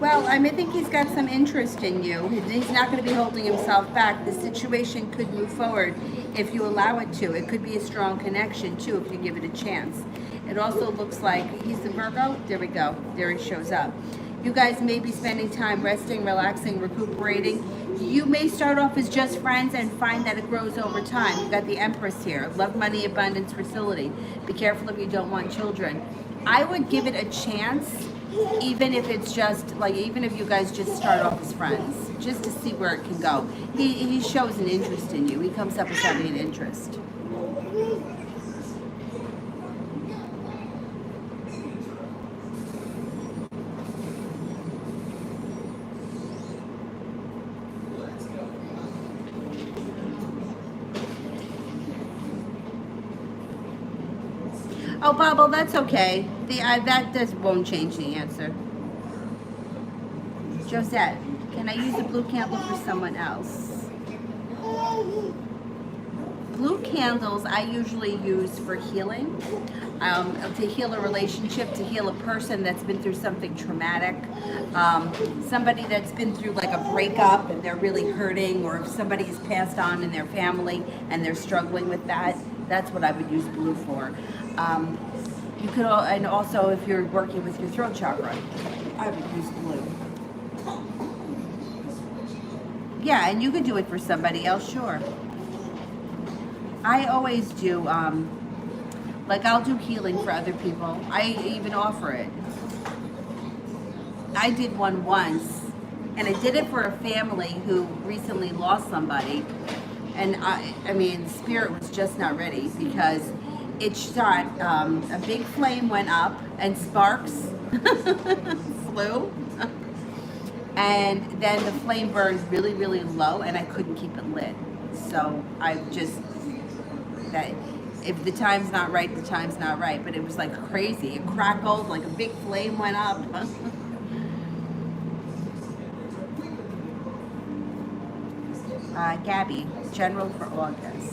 Well, I think he's got some interest in you. He's not going to be holding himself back. The situation could move forward if you allow it to. It could be a strong connection, too, if you give it a chance. It also looks like he's the Virgo. There we go. There he shows up. You guys may be spending time resting, relaxing, recuperating. You may start off as just friends and find that it grows over time. You got the Empress here. Love, money, abundance, fertility. Be careful if you don't want children. I would give it a chance, even if it's just like, even if you guys just start off as friends, just to see where it can go. He shows an interest in you. He comes up as having an interest. Oh, Bubble, that's okay. That won't change the answer. Josette, can I use a blue candle for someone else? Blue candles I usually use for healing, to heal a relationship, to heal a person that's been through something traumatic, somebody that's been through like a breakup and they're really hurting, or if somebody's passed on in their family and they're struggling with that. That's what I would use blue for. You could, and also if you're working with your throat chakra, I would use blue. Yeah, and you could do it for somebody else, sure. I always do, like I'll do healing for other people. I even offer it. I did one once, and I did it for a family who recently lost somebody. And I mean, spirit was just not ready, because it shot, a big flame went up and sparks flew. And then the flame burned really, really low and I couldn't keep it lit. So I just, that if the time's not right, the time's not right. But it was like crazy. It crackled, like a big flame went up. Gabby, general for August.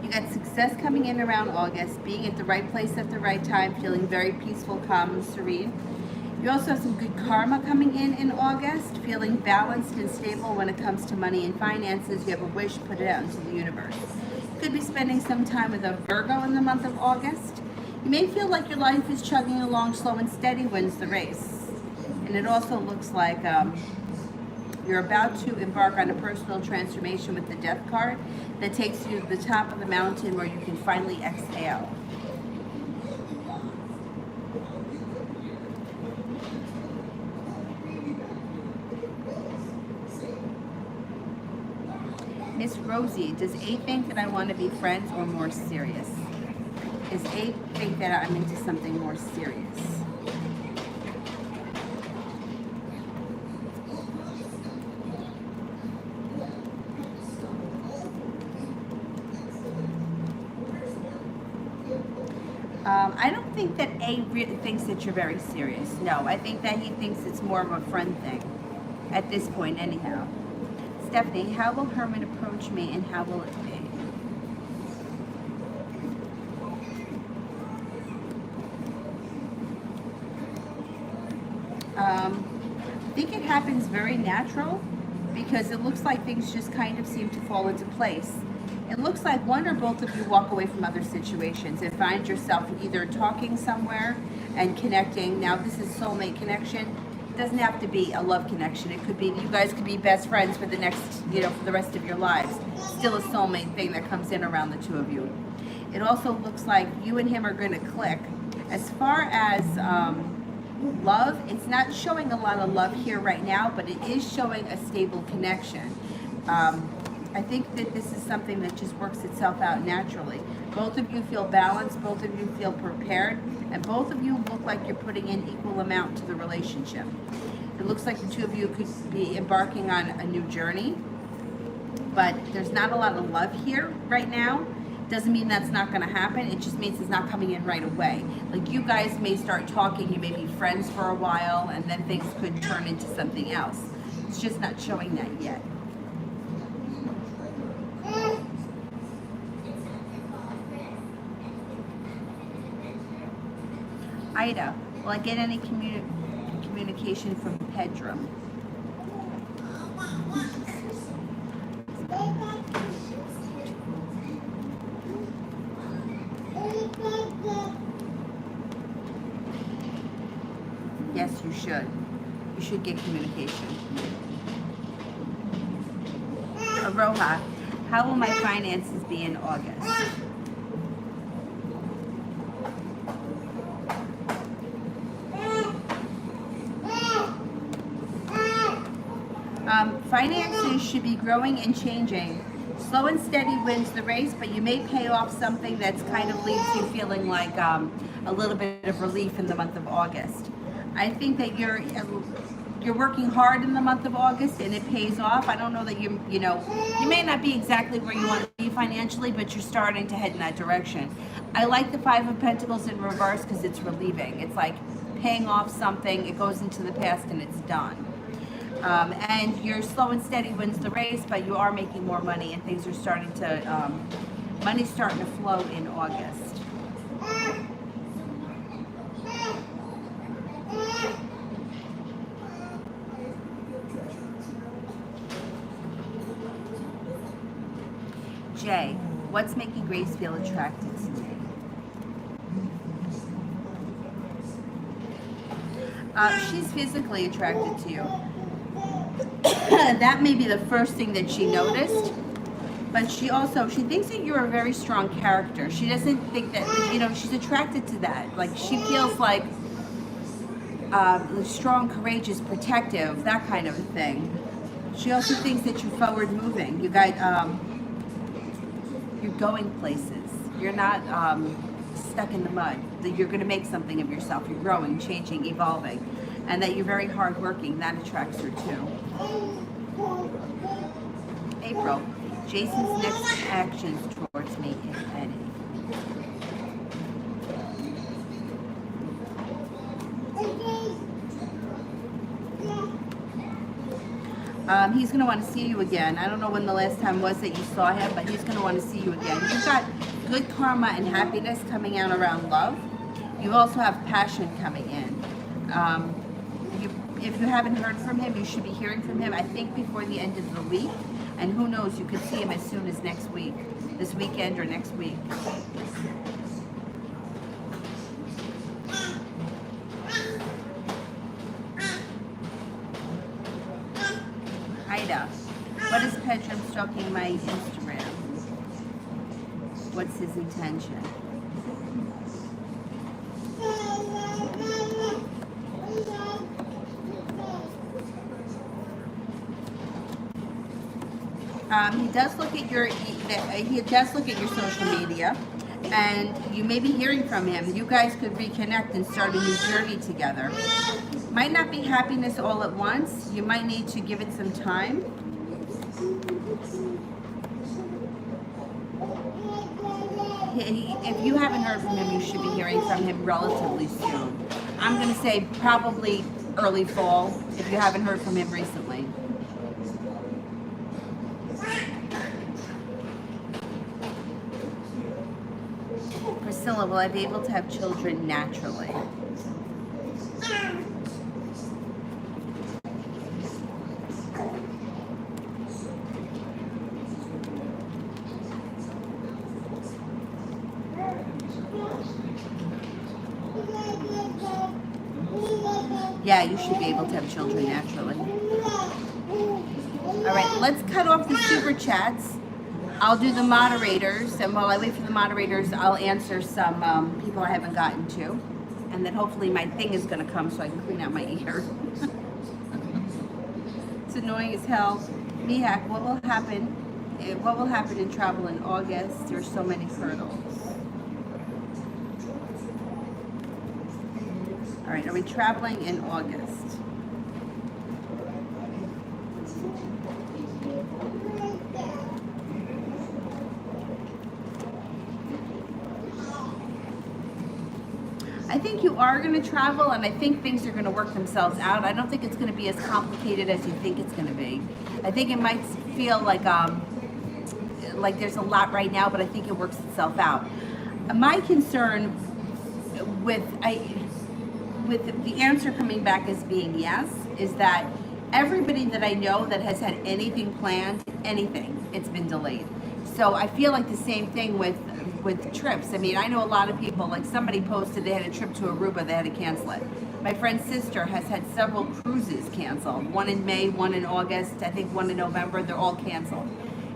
You got success coming in around August, being at the right place at the right time, feeling very peaceful, calm, and serene. You also have some good karma coming in August, feeling balanced and stable when it comes to money and finances. You have a wish, put it out into the universe. You could be spending some time with a Virgo in the month of August. You may feel like your life is chugging along slow and steady wins the race. And it also looks like you're about to embark on a personal transformation with the Death card that takes you to the top of the mountain where you can finally exhale. Miss Rosie, does A think that I want to be friends or more serious? Does A think that I'm into something more serious? I don't think that A really thinks that you're very serious. No, I think that he thinks it's more of a friend thing at this point anyhow. Stephanie, how will Herman approach me and how will it be? I think it happens very natural, because it looks like things just kind of seem to fall into place. It looks like one or both of you walk away from other situations and find yourself either talking somewhere and connecting. Now, this is soulmate connection. It doesn't have to be a love connection. It could be, you guys could be best friends for the next, for the rest of your lives. Still a soulmate thing that comes in around the two of you. It also looks like you and him are going to click. As far as love, it's not showing a lot of love here right now, but it is showing a stable connection. I think that this is something that just works itself out naturally. Both of you feel balanced, both of you feel prepared, and both of you look like you're putting in equal amount to the relationship. It looks like the two of you could be embarking on a new journey, but there's not a lot of love here right now. Doesn't mean that's not going to happen. It just means it's not coming in right away. Like, you guys may start talking, you may be friends for a while, and then things could turn into something else. It's just not showing that yet. Ida, will I get any communication from Pedram? Yes, you should. You should get communication. Aroha, how will my finances be in August? Finances should be growing and changing. Slow and steady wins the race, but you may pay off something that's kind of leaves you feeling like a little bit of relief in the month of August. I think that you're working hard in the month of August and it pays off. I don't know that you may not be exactly where you want to be financially, but you're starting to head in that direction. I like the Five of Pentacles in reverse because it's relieving. It's like paying off something, it goes into the past and it's done. And your slow and steady wins the race, but you are making more money and things are starting to, money's starting to flow in August. Jay, what's making Grace feel attracted to me? She's physically attracted to you. That may be the first thing that she noticed, but she thinks that you're a very strong character. She doesn't think that, she's attracted to that. Like, she feels like strong, courageous, protective, that kind of a thing. She also thinks that you're forward moving. You guys, you're going places. You're not stuck in the mud. That you're going to make something of yourself. You're growing, changing, evolving. And that you're very hardworking. That attracts her too. April, Jason's next actions towards me, if any. He's going to want to see you again. I don't know when the last time was that you saw him, but he's going to want to see you again. You've got good karma and happiness coming out around love. You also have passion coming in. If you haven't heard from him, you should be hearing from him, I think, before the end of the week. And who knows, you could see him as soon as next week, this weekend or next week. Ida, what is Pedram stalking my Instagram? What's his intention? He does look at your social media, and you may be hearing from him. You guys could reconnect and start a new journey together. Might not be happiness all at once. You might need to give it some time. If you haven't heard from him, you should be hearing from him relatively soon. I'm going to say probably early fall if you haven't heard from him recently. Priscilla, will I be able to have children naturally? Yeah, you should be able to have children naturally. All right, let's cut off the super chats. I'll do the moderators, and while I wait for the moderators, I'll answer some people I haven't gotten to. And then hopefully my thing is going to come so I can clean out my ear. It's annoying as hell. Mihak, what will happen? What will happen in travel in August? There's so many hurdles. All right, are we traveling in August? I think you are going to travel, and I think things are going to work themselves out. I don't think it's going to be as complicated as you think it's going to be. I think it might feel like there's a lot right now, but I think it works itself out. My concern with the answer coming back as being yes is that everybody that I know that has had anything planned, it's been delayed. So I feel like the same thing with with trips. I mean, I know a lot of people, like somebody posted they had a trip to Aruba, they had to cancel it. My friend's sister has had several cruises canceled. One in May, one in August, I think one in November, they're all canceled.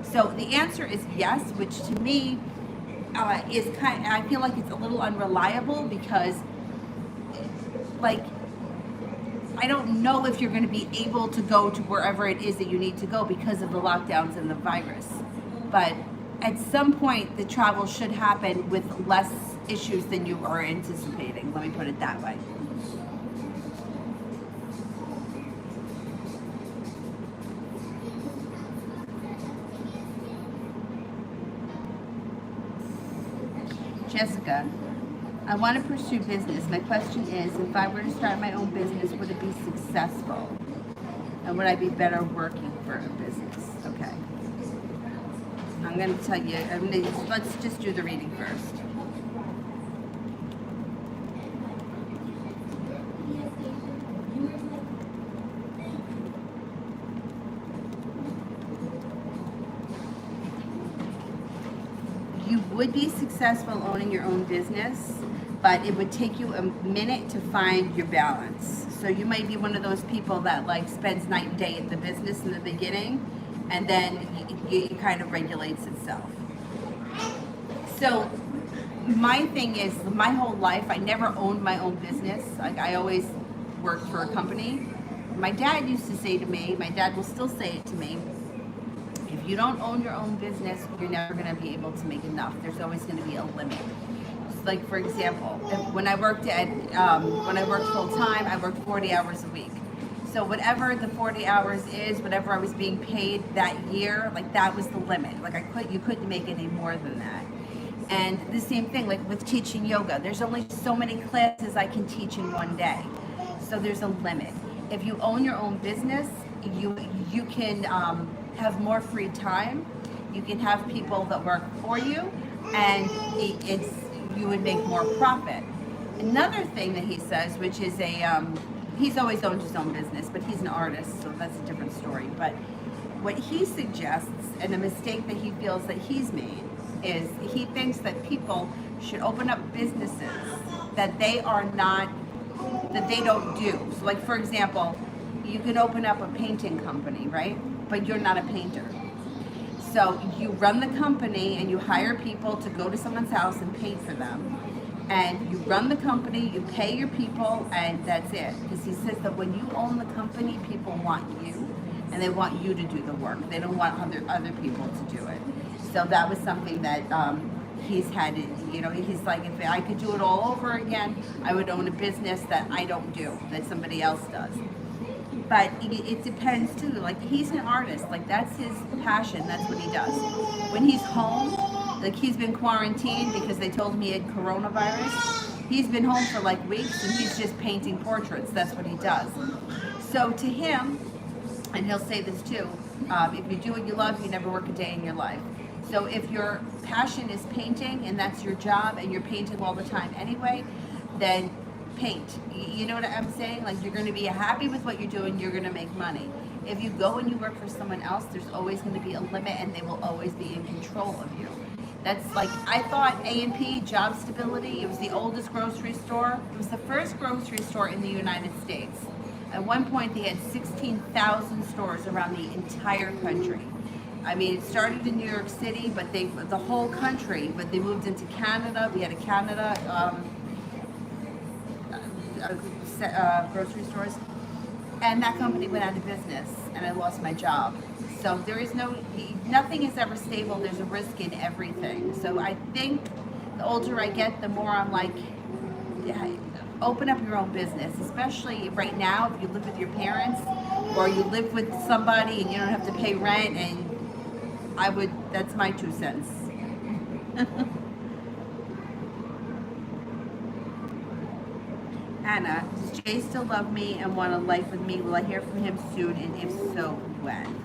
So the answer is yes, which to me is I feel like it's a little unreliable because like, I don't know if you're going to be able to go to wherever it is that you need to go because of the lockdowns and the virus. But at some point, the travel should happen with less issues than you are anticipating. Let me put it that way. Jessica, I want to pursue business. My question is, if I were to start my own business, would it be successful? And would I be better working for a business? Okay. I'm going to tell you, let's just do the reading first. You would be successful owning your own business, but it would take you a minute to find your balance. So you might be one of those people that like spends night and day in the business in the beginning, and then it kind of regulates itself. So my thing is, my whole life, I never owned my own business. Like I always worked for a company. My dad used to say to me, my dad will still say it to me, if you don't own your own business, you're never going to be able to make enough. There's always going to be a limit. Like for example, when I worked full time, I worked 40 hours a week. So whatever the 40 hours is, whatever I was being paid that year, like that was the limit. Like you couldn't make any more than that. And the same thing, like with teaching yoga, there's only so many classes I can teach in one day. So there's a limit. If you own your own business, you can have more free time. You can have people that work for you, and you would make more profit. Another thing that he says, which is he's always owned his own business, but he's an artist, so that's a different story. But what he suggests, and a mistake that he feels that he's made, is he thinks that people should open up businesses that they don't do. So like for example, you can open up a painting company, right? But you're not a painter. So you run the company and you hire people to go to someone's house and paint for them. And you run the company, you pay your people, and that's it. Because he says that when you own the company, people want you, and they want you to do the work. They don't want other people to do it. So that was something that he's had, he's like, if I could do it all over again, I would own a business that I don't do, that somebody else does. But it depends too. Like he's an artist. Like that's his passion. That's what he does. When he's home, like he's been quarantined because they told him he had coronavirus. He's been home for like weeks and he's just painting portraits. That's what he does. So to him, and he'll say this too, if you do what you love, you never work a day in your life. So if your passion is painting and that's your job and you're painting all the time anyway, then paint. You know what I'm saying? Like you're going to be happy with what you're doing, you're going to make money. If you go and you work for someone else, there's always going to be a limit and they will always be in control of you. That's like, I thought A&P, job stability, it was the oldest grocery store. It was the first grocery store in the United States. At one point they had 16,000 stores around the entire country. I mean, it started in New York City, but the whole country, but they moved into Canada. We had a Canada grocery stores, and that company went out of business, and I lost my job. So there is nothing is ever stable. There's a risk in everything. So I think the older I get, the more I'm like, yeah, open up your own business, especially right now if you live with your parents or you live with somebody and you don't have to pay rent. And that's my 2 cents. Anna, does Jay still love me and want a life with me? Will I hear from him soon? And if so, when?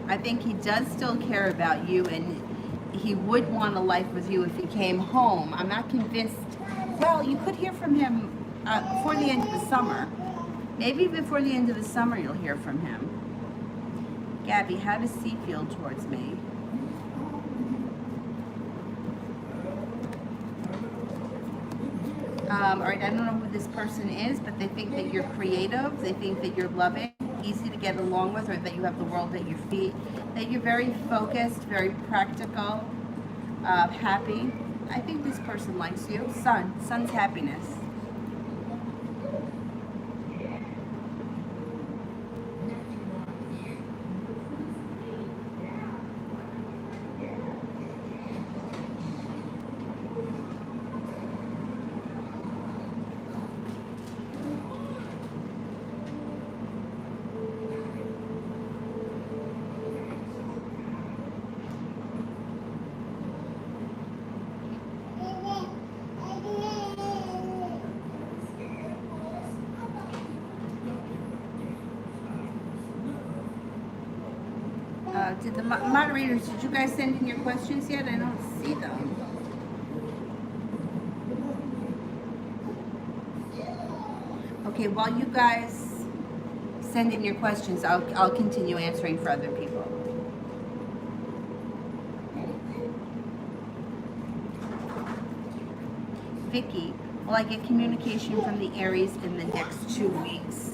I think he does still care about you, and he would want a life with you if he came home. I'm not convinced. Well, you could hear from him before the end of the summer. Maybe before the end of the summer you'll hear from him. Gabby, how does C feel towards me? All right, I don't know who this person is, but they think that you're creative. They think that you're loving, easy to get along with, or that you have the world at your feet. That you're very focused, very practical, happy. I think this person likes you. Sun's happiness. Did the moderators, did you guys send in your questions yet? I don't see them. Okay, while you guys send in your questions, I'll continue answering for other people. Vicky, will I get communication from the Aries in the next 2 weeks?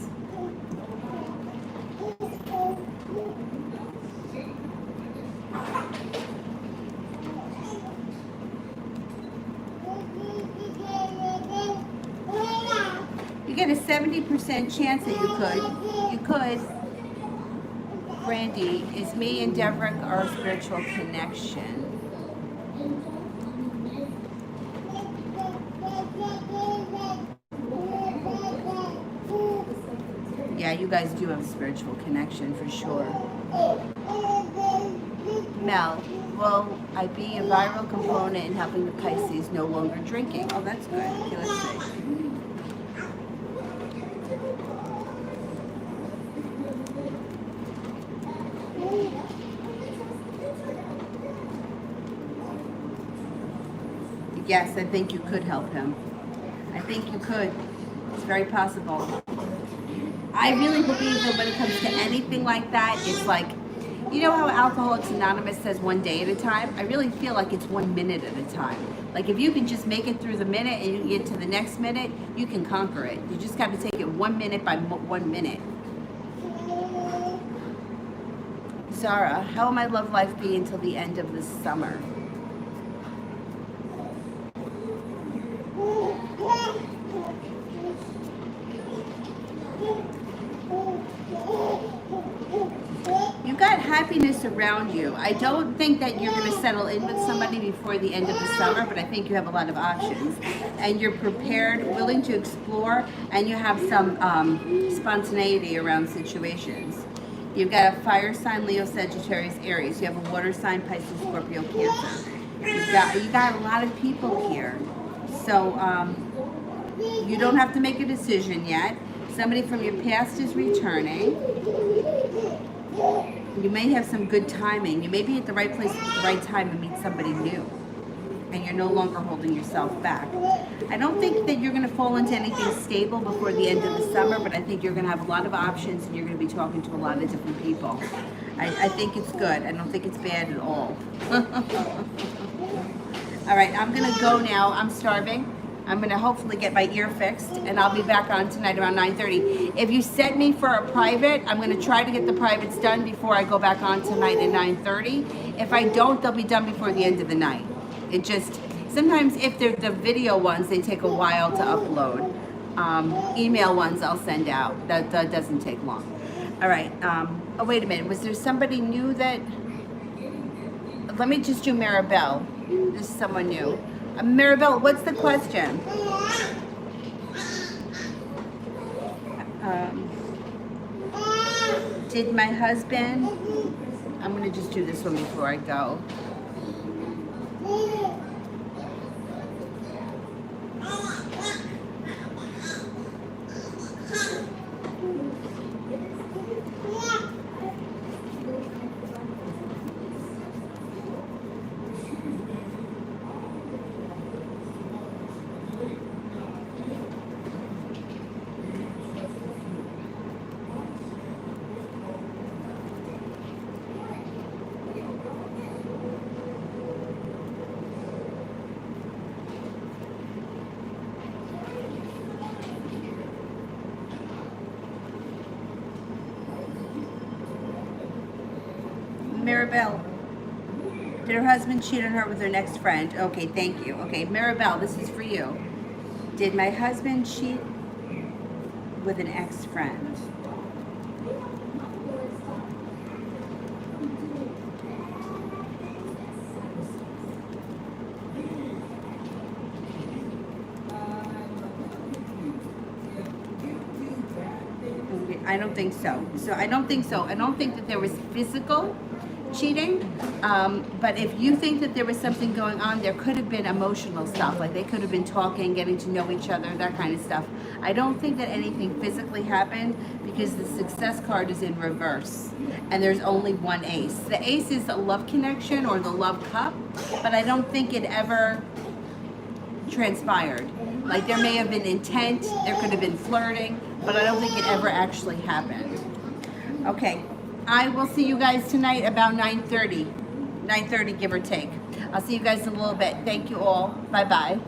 You get a 70% chance that you could. You could. Brandy, is me and Deverick our spiritual connection? Yeah, you guys do have a spiritual connection for sure. Mel, will I be a viral component in helping the Pisces no longer drinking? Oh, that's good. Okay, let's see. Yes, I think you could help him. I think you could. It's very possible. I really believe that when it comes to anything like that, it's like, you know how Alcoholics Anonymous says 1 day at a time? I really feel like it's 1 minute at a time. Like if you can just make it through the minute and you get to the next minute, you can conquer it. You just got to take it 1 minute by 1 minute. Zara, how will my love life be until the end of the summer? You've got happiness around you. I don't think that you're going to settle in with somebody before the end of the summer, but I think you have a lot of options. And you're prepared, willing to explore, and you have some spontaneity around situations. You've got a fire sign, Leo, Sagittarius, Aries. You have a water sign, Pisces, Scorpio, Cancer. You got a lot of people here. So you don't have to make a decision yet. Somebody from your past is returning. You may have some good timing. You may be at the right place at the right time and meet somebody new. And you're no longer holding yourself back. I don't think that you're going to fall into anything stable before the end of the summer, but I think you're going to have a lot of options and you're going to be talking to a lot of different people. I think it's good. I don't think it's bad at all. All right, I'm going to go now. I'm starving. I'm going to hopefully get my ear fixed, and I'll be back on tonight around 9:30. If you set me for a private, I'm going to try to get the privates done before I go back on tonight at 9:30. If I don't, they'll be done before the end of the night. It just, sometimes if they're the video ones, they take a while to upload. Email ones I'll send out. That doesn't take long. All right. Oh, wait a minute. Was there somebody new that... Let me just do Maribel. This is someone new. Maribel, what's the question? Did my husband... I'm going to just do this one before I go. Maribel. Did her husband cheat on her with her next friend? Okay, thank you. Okay, Maribel, this is for you. Did my husband cheat with an ex-friend? I don't think so. I don't think so. I don't think that there was physical cheating. But if you think that there was something going on, there could have been emotional stuff. Like they could have been talking, getting to know each other, that kind of stuff. I don't think that anything physically happened because the success card is in reverse. And there's only one ace. The ace is the love connection or the love cup. But I don't think it ever transpired. Like there may have been intent, there could have been flirting, but I don't think it ever actually happened. Okay, I will see you guys tonight about 9:30, give or take. I'll see you guys in a little bit. Thank you all. Bye-bye.